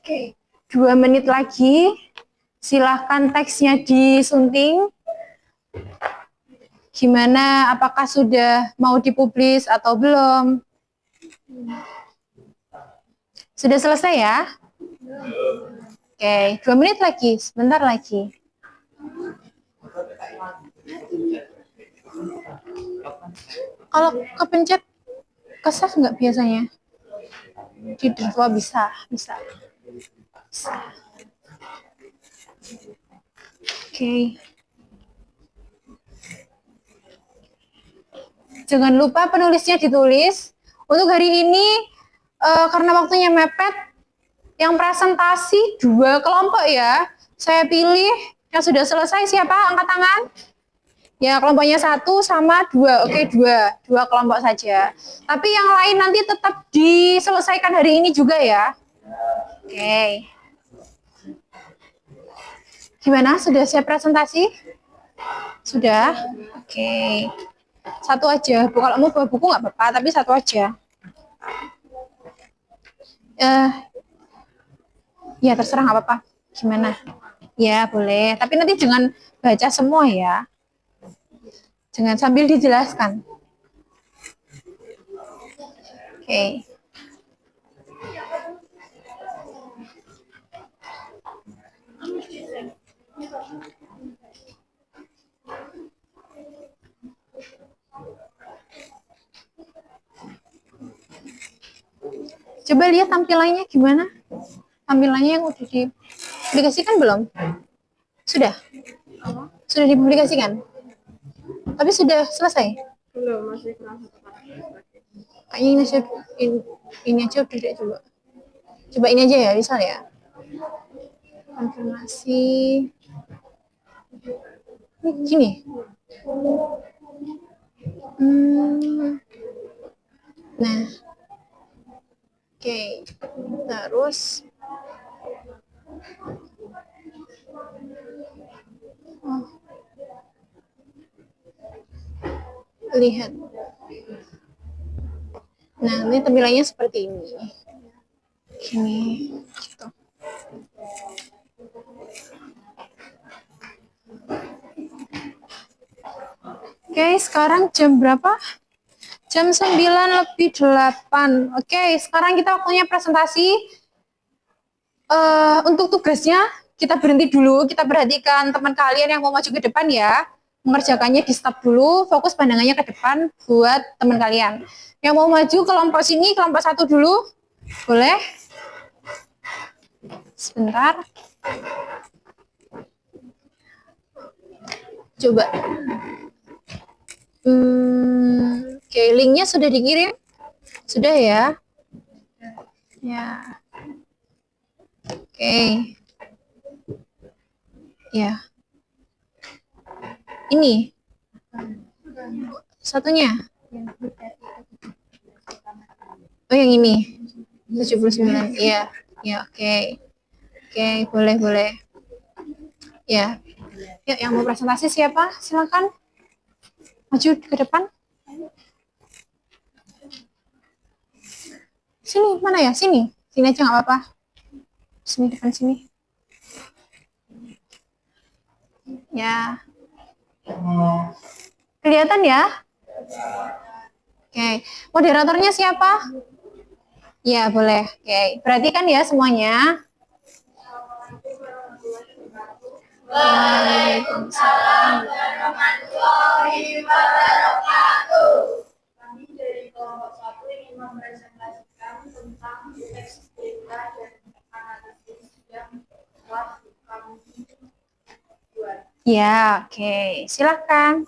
Oke, 2 menit lagi. Silahkan teksnya disunting. Gimana? Apakah sudah mau dipublis atau belum? Sudah selesai ya? Oke, 2 menit lagi. Sebentar lagi. Kalau kepencet ke save nggak biasanya? Di draw bisa. Oke. Jangan lupa penulisnya ditulis. Untuk hari ini, karena waktunya mepet, yang presentasi 2 kelompok ya. Saya pilih yang sudah selesai siapa? Angkat tangan. Ya, kelompoknya 1 sama 2. Oke, 2 kelompok saja. Tapi yang lain nanti tetap diselesaikan hari ini juga ya. Oke. Gimana? Sudah siap presentasi? Sudah? Oke. 1 aja. Kalau mau bawa buku nggak apa-apa, tapi 1 aja. Ya, terserah nggak apa-apa. Gimana? Ya, boleh. Tapi nanti jangan baca semua ya. Jangan sambil dijelaskan. Oke. Coba lihat tampilannya gimana? Tampilannya yang udah dipublikasikan belum? Sudah? Sudah dipublikasikan? Tapi sudah selesai? Belum, masih kurang 1 Kayaknya ini aja udah deh coba. Coba ini aja ya, bisa ya? Konfirmasi. Ini gini. Nah. Oke. Terus. Lihat. Nah, ini tampilannya seperti ini. Gini, gitu. Oke, sekarang jam berapa? Jam 9:08. Oke, sekarang kita waktunya presentasi. Untuk tugasnya, kita berhenti dulu. Kita perhatikan teman kalian yang mau maju ke depan ya. Mengerjakannya di stop dulu, fokus pandangannya ke depan buat teman kalian. Yang mau maju kelompok sini, kelompok 1 dulu. Boleh? Sebentar. Coba. Oke, linknya sudah dikirim? Sudah ya? Ya. Oke. Ya. Ini. Satunya. Oh, yang ini. 79. Iya. Ya, oke. Oke, boleh. Ya. Yuk, yang mau presentasi siapa? Silakan. Maju ke depan. Sini, mana ya? Sini. Sini aja nggak apa-apa. Sini, depan sini. Ya. Kelihatan ya? Oke. Moderatornya siapa? Ya, boleh. Oke. Perhatikan ya semuanya. Waalaikumsalam warahmatullahi wabarakatuh. Kami dari kelompok 1 ingin mempresentasikan tentang teks berita dan analisis yang telah kami buat. Ya, oke. Silakan.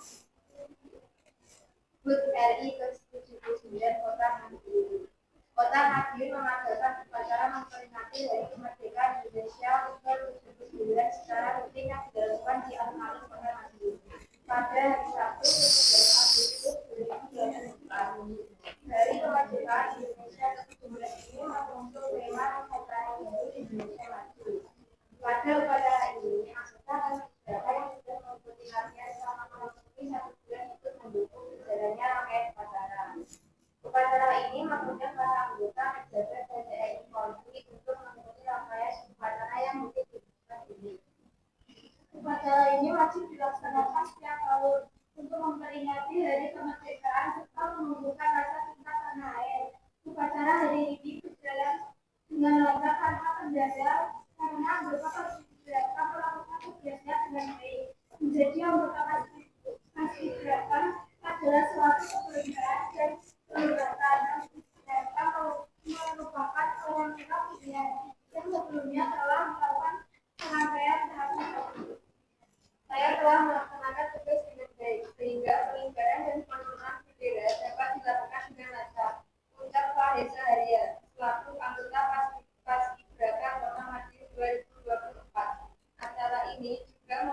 HUT RI ke-79 Kota Madiun. Kota Madiun mengadakan upacara memperingati Hari Kemerdekaan Indonesia ke-79 secara rutin yang dilakukan di alun-alun Kota Madiun pada hari Sabtu 17 Agustus 2024. Hari Kemerdekaan Indonesia ke-79 ini mengusung tema Nusantara Baru Indonesia Maju. Pada upacara ini, anggota paski-braka yang sudah mengikuti latihan selama kurang lebih 1 bulan ikut mendukung berjalannya rangkaian upacara. Upacara ini mengundang para anggota pejabat dan TNI Polri untuk mengikuti rangkaian upacara yang rutin dilakukan ini. Upacara ini wajib dilaksanakan setiap tahun untuk memperingati Hari Kemerdekaan serta menumbuhkan rasa cinta tanah air. Upacara hari ini berjalan dengan lancar tanpa kendala karena anggota paski-braka melakukan tugasnya dengan baik. Menjadi anggota paski-braka adalah suatu kebahagiaan dan kehormatan. Mereka merupakan orang tua pilihan yang sebelumnya telah melakukan serangkaian tahapan. Saya telah melaksanakan tugas dengan baik sehingga pengibaran dan penurunan bendera dapat dilakukan dengan lancar. Ucap Faheza Haria selaku anggota paski-braka Kota Madiun 2024. Acara ini juga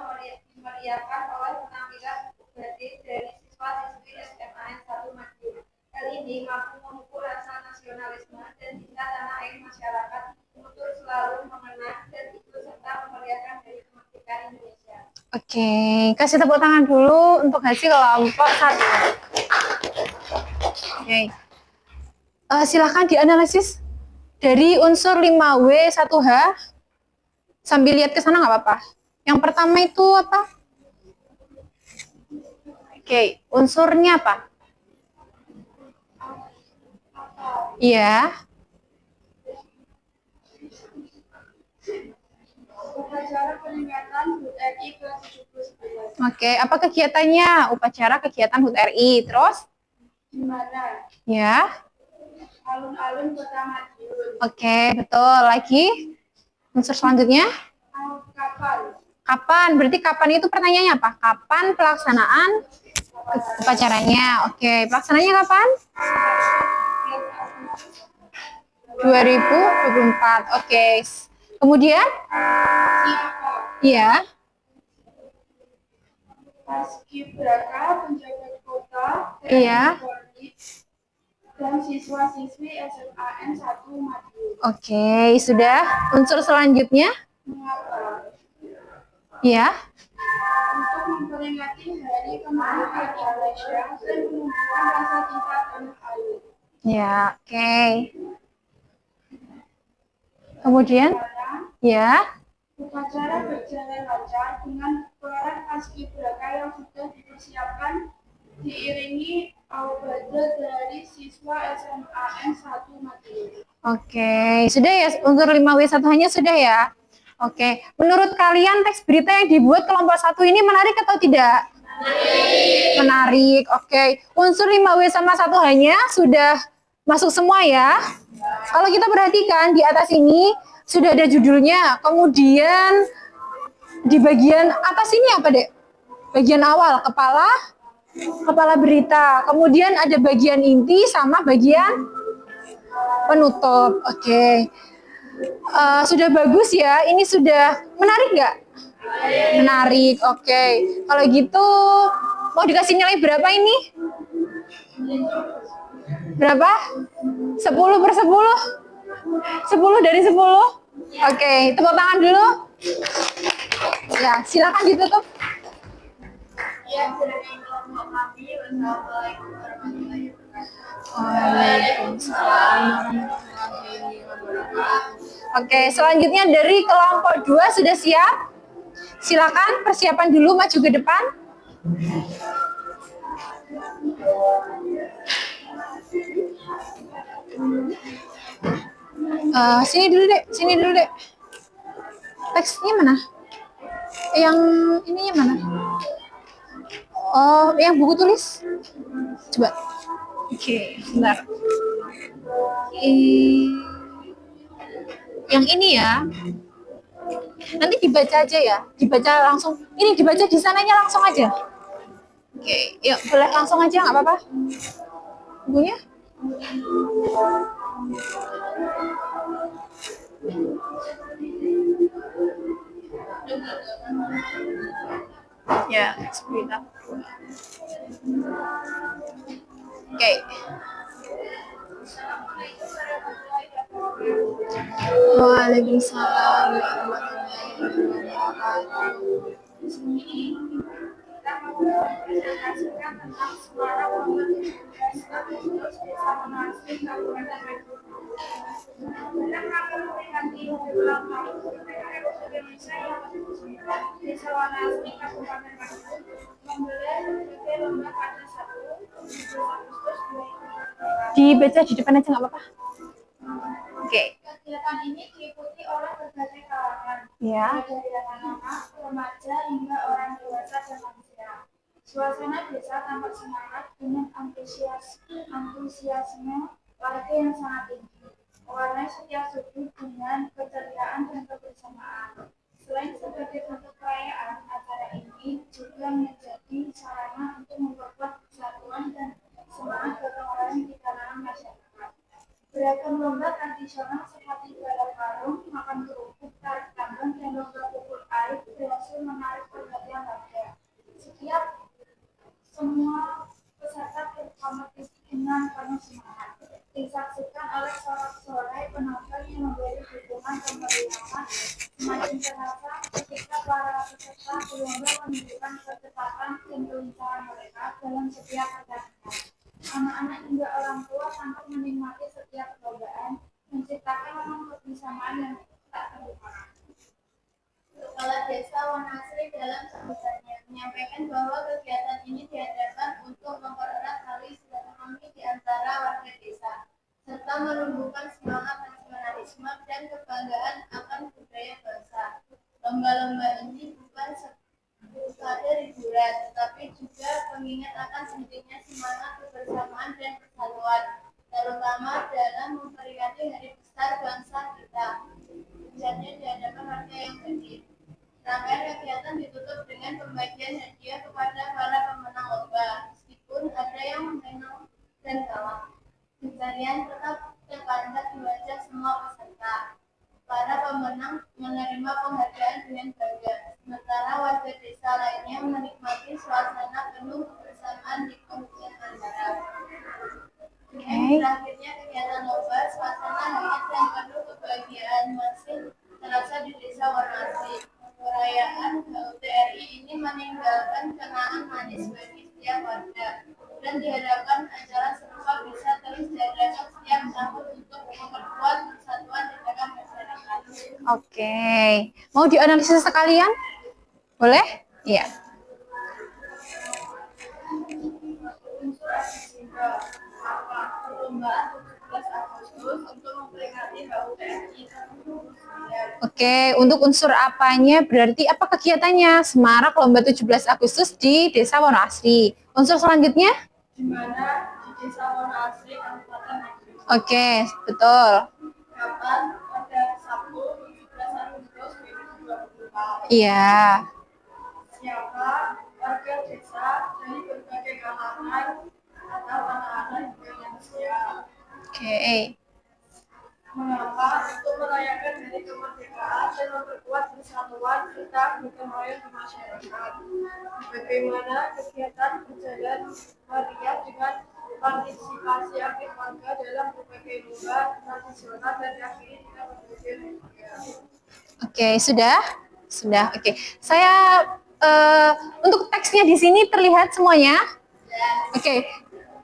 dimeriahkan oleh penampilan upacara dari siswa-siswi SMAN 1 Madiun. Hal ini mampu memupuk rasa nasionalisme dan cinta tanah air masyarakat untuk selalu mengenang dan ikut serta memeriahkan Hari Kemerdekaan Indonesia. Oke, kasih tepuk tangan dulu untuk hasil kelompok 1. Oke. Silahkan dianalisis dari unsur 5W1H sambil lihat ke sana nggak apa-apa. Yang pertama itu apa? Oke, unsurnya apa? Iya. Upacara peringatan HUT RI ke-79. Oke, apa kegiatannya? Upacara kegiatan HUT RI. Terus? Di mana? Ya. Alun-alun Kota Madiun. Oke, betul. Lagi? Unsur selanjutnya? Kapan? Kapan? Berarti kapan itu pertanyaannya apa? Kapan pelaksanaan upacaranya? Oke, pelaksananya kapan? 2024. Oke. Kemudian? Siapa? Iya. Paski-braka, penjabat kota, Iya. Polri, dan siswa-siswi SMAN 1 Madiun. Oke, sudah. Unsur selanjutnya? Mengapa? Iya. Untuk memperingati Hari Kemerdekaan Indonesia dan menumbuhkan rasa cinta tanah air. Ya, oke. Kemudian? Sekarang, Ya. upacara berjalan lancar dengan peran paski-braka yang sudah dipersiapkan diiringi aubade dari siswa SMAN 1 Madiun. Oke, sudah ya unsur 5W1-nya sudah ya. Oke, menurut kalian teks berita yang dibuat kelompok 1 ini menarik atau tidak? Menarik. Oke, unsur 5W sama 1H-nya sudah masuk semua ya. Kalau kita perhatikan di atas ini sudah ada judulnya. Kemudian di bagian atas ini apa, Dek? Bagian awal, kepala berita. Kemudian ada bagian inti sama bagian penutup. Oke. Sudah bagus ya. Ini sudah menarik nggak? Menarik. Oke. Kalau gitu mau dikasih nilai berapa ini? Berapa? 10/10? 10 dari 10? Oke, tepuk tangan dulu. Ya, silakan ditutup. Ya, kelompok kami. Wassalamualaikum warahmatullahi wabarakatuh. Waalaikumsalam warahmatullahi wabarakatuh. Oke, selanjutnya dari kelompok 2 sudah siap? Silakan persiapan dulu, maju ke depan. Sini dulu dek, sini dulu dek. Teksnya mana? Yang ininya mana? Oh, yang buku tulis. Coba. Oke, sebentar. Yang ini ya. Nanti dibaca aja ya. Dibaca langsung. Ini dibaca di sananya langsung aja. Oke, yuk boleh langsung aja nggak apa-apa. Bukunya? Ya, seperti itu. Oke. Waalaikumsalam warahmatullahi wabarakatuh. Kita mempresentasikan tentang semangat lomba 17 Agustus Desa Monastir Kabupaten Bandung. Dalam rangka memperingati hari ulang tahun kemerdekaan Republik Indonesia yang ke-79, Desa Wanasri Kabupaten Bandung menggelar berbagai lomba pada Sabtu 17 Agustus 2023. Dibaca di depan aja nggak apa-apa. Oke. Kegiatan ini diikuti oleh berbagai kalangan, Ya. mulai dari anak-anak, remaja, hingga orang dewasa dan lansia. Suasana desa tampak semangat dengan antusiasme warga yang sangat tinggi. Mewarnai setiap sudut dengan keceriaan dan kebersamaan. Selain sebagai bentuk perayaan, acara ini juga menjadi sarana untuk memperkuat persatuan dan semangat gotong royong di kalangan masyarakat. Beragam lomba tradisional seperti balap karung, makan kerupuk, tarik tambang, dan lomba pukul air berhasil menarik perhatian warga. Semua peserta berkompetisi dengan penuh semangat. Disaksikan oleh sorak-sorai penonton yang memberi dukungan kemeriahan semakin terasa ketika para peserta berlomba menunjukkan kecepatan dan kelincahan mereka dalam setiap pertandingan. Anak-anak hingga orang tua tampak menikmati setiap perlombaan, menciptakan momen kebersamaan yang tak terlupakan. Kepala Desa Wanasri dalam sambutannya menyampaikan bahwa kegiatan ini diadakan untuk mempererat tali silaturahmi di antara warga desa, serta menumbuhkan semangat nasionalisme dan kebanggaan akan budaya bangsa. Lomba-lomba ini bukan sekadar hiburan, tetapi juga pengingat akan pentingnya semangat kebersamaan dan persatuan, terutama dalam memperingati hari besar bangsa kita. Hujannya di hadapan warga yang hadir. Rangkaian kegiatan ditutup dengan pembagian hadiah kepada para pemenang lomba. Meskipun ada yang menang dan kalah, pencarian tetap terpancar di wajah semua peserta. Para pemenang menerima penghargaan dengan bangga, sementara warga desa lainnya menikmati suasana penuh kebersamaan di penghujung acara. Dengan berakhirnya kegiatan lomba, suasana hangat dan penuh kebahagiaan masih terasa di Desa Wanasri. Perayaan HUT RI ini meninggalkan kenangan manis bagi setiap warga, dan diharapkan acara serupa bisa terus diadakan setiap tahun untuk memperkuat persatuan di tengah masyarakat. Oke. Mau dianalisis sekalian? Boleh? Iya. Unsur agenda apa? Perlombaan 17 Agustus untuk memperingati HUT RI tahun 2009. Oke, untuk unsur apanya berarti apa kegiatannya? Semarak Lomba 17 Agustus di Desa Wanasri. Unsur selanjutnya? Di mana di Desa Wanasri, Kabupaten Bandung. Oke, betul. Kapan? Pada Sabtu 17 Agustus 2024. Iya. Siapa warga desa dari berbagai kalangan atau anak-anak juga lansia. Oke. Mengapa? Untuk merayakan hari kemerdekaan dan memperkuat persatuan kita gotong royong di masyarakat. Bagaimana kegiatan berjalan meriah dengan partisipasi aktif warga dalam berbagai lomba tradisional dan diakhiri dengan berbagai lomba. Oke, sudah? Sudah. Oke. Saya untuk teksnya di sini terlihat semuanya? Oke,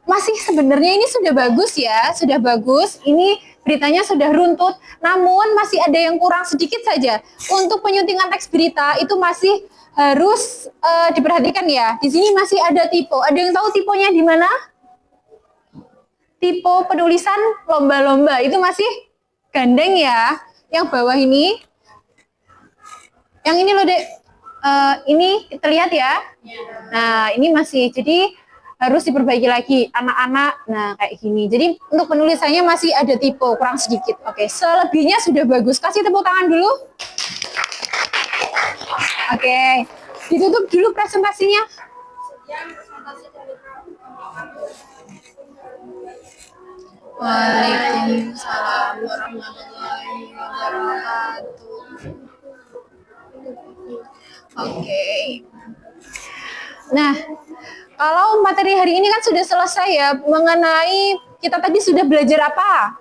masih sebenarnya ini sudah bagus ya, sudah bagus. Ini beritanya sudah runtut, namun masih ada yang kurang sedikit saja. Untuk penyuntingan teks berita itu masih harus diperhatikan ya. Di sini masih ada tipe. Ada yang tahu tipenya di mana? Tipe penulisan lomba-lomba itu masih gandeng ya. Yang bawah ini, yang ini loh dek, ini terlihat ya. Nah ini masih, jadi harus diperbaiki lagi anak-anak. Nah kayak gini. Jadi untuk penulisannya masih ada tipe kurang sedikit. Oke, selebihnya sudah bagus. Kasih tepuk tangan dulu. Oke, ditutup dulu presentasinya. Waalaikumsalam warahmatullahi wabarakatuh. Oke. Nah, kalau materi hari ini kan sudah selesai ya, mengenai kita tadi sudah belajar apa?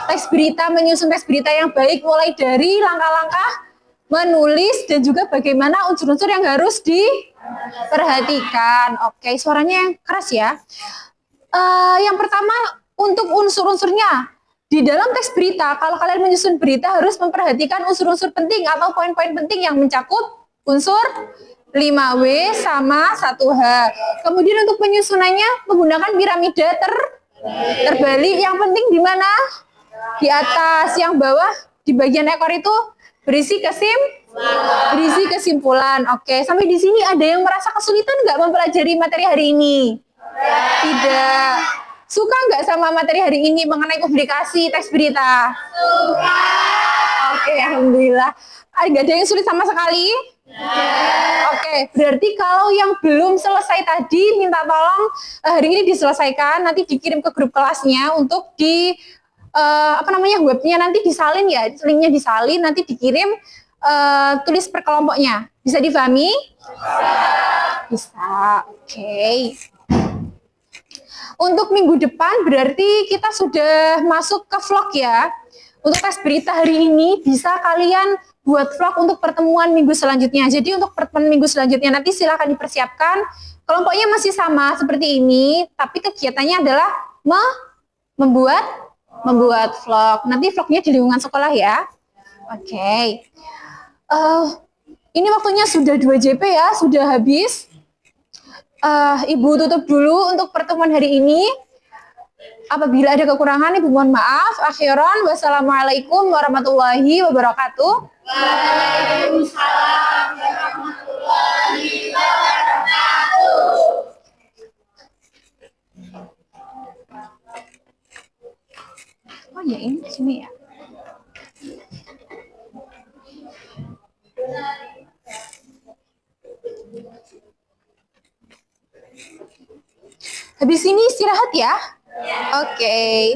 Teks berita, menyusun teks berita yang baik, mulai dari langkah-langkah menulis dan juga bagaimana unsur-unsur yang harus diperhatikan. Oke, suaranya yang keras ya. Yang pertama, untuk unsur-unsurnya. Di dalam teks berita, kalau kalian menyusun berita harus memperhatikan unsur-unsur penting atau poin-poin penting yang mencakup unsur 5W sama 1H. Kemudian untuk penyusunannya menggunakan piramida terbalik. Yang penting di mana? Di atas, yang bawah di bagian ekor itu berisi kesimpulan. Oke, sampai di sini ada yang merasa kesulitan nggak mempelajari materi hari ini? Tidak. Suka nggak sama materi hari ini mengenai publikasi teks berita? Suka. Oke, alhamdulillah. Nggak ada yang sulit sama sekali? Oke, berarti kalau yang belum selesai tadi, minta tolong hari ini diselesaikan, nanti dikirim ke grup kelasnya untuk di webnya nanti disalin ya, linknya disalin, nanti dikirim tulis per kelompoknya. Bisa difahami? Bisa. Oke. Untuk minggu depan berarti kita sudah masuk ke vlog ya. Untuk tes berita hari ini bisa kalian buat vlog untuk pertemuan minggu selanjutnya. Jadi untuk pertemuan minggu selanjutnya nanti silakan dipersiapkan. Kelompoknya masih sama seperti ini, tapi kegiatannya adalah membuat vlog. Nanti vlognya di lingkungan sekolah ya. Oke. Ini waktunya sudah 2 JP ya, sudah habis. Ibu tutup dulu untuk pertemuan hari ini. Apabila ada kekurangan, Ibu mohon maaf. Akhiran, wassalamualaikum warahmatullahi wabarakatuh. Waalaikumsalam warahmatullahi wabarakatuh. Oh ya, ini di sini ya. Habis ini istirahat ya. Oke.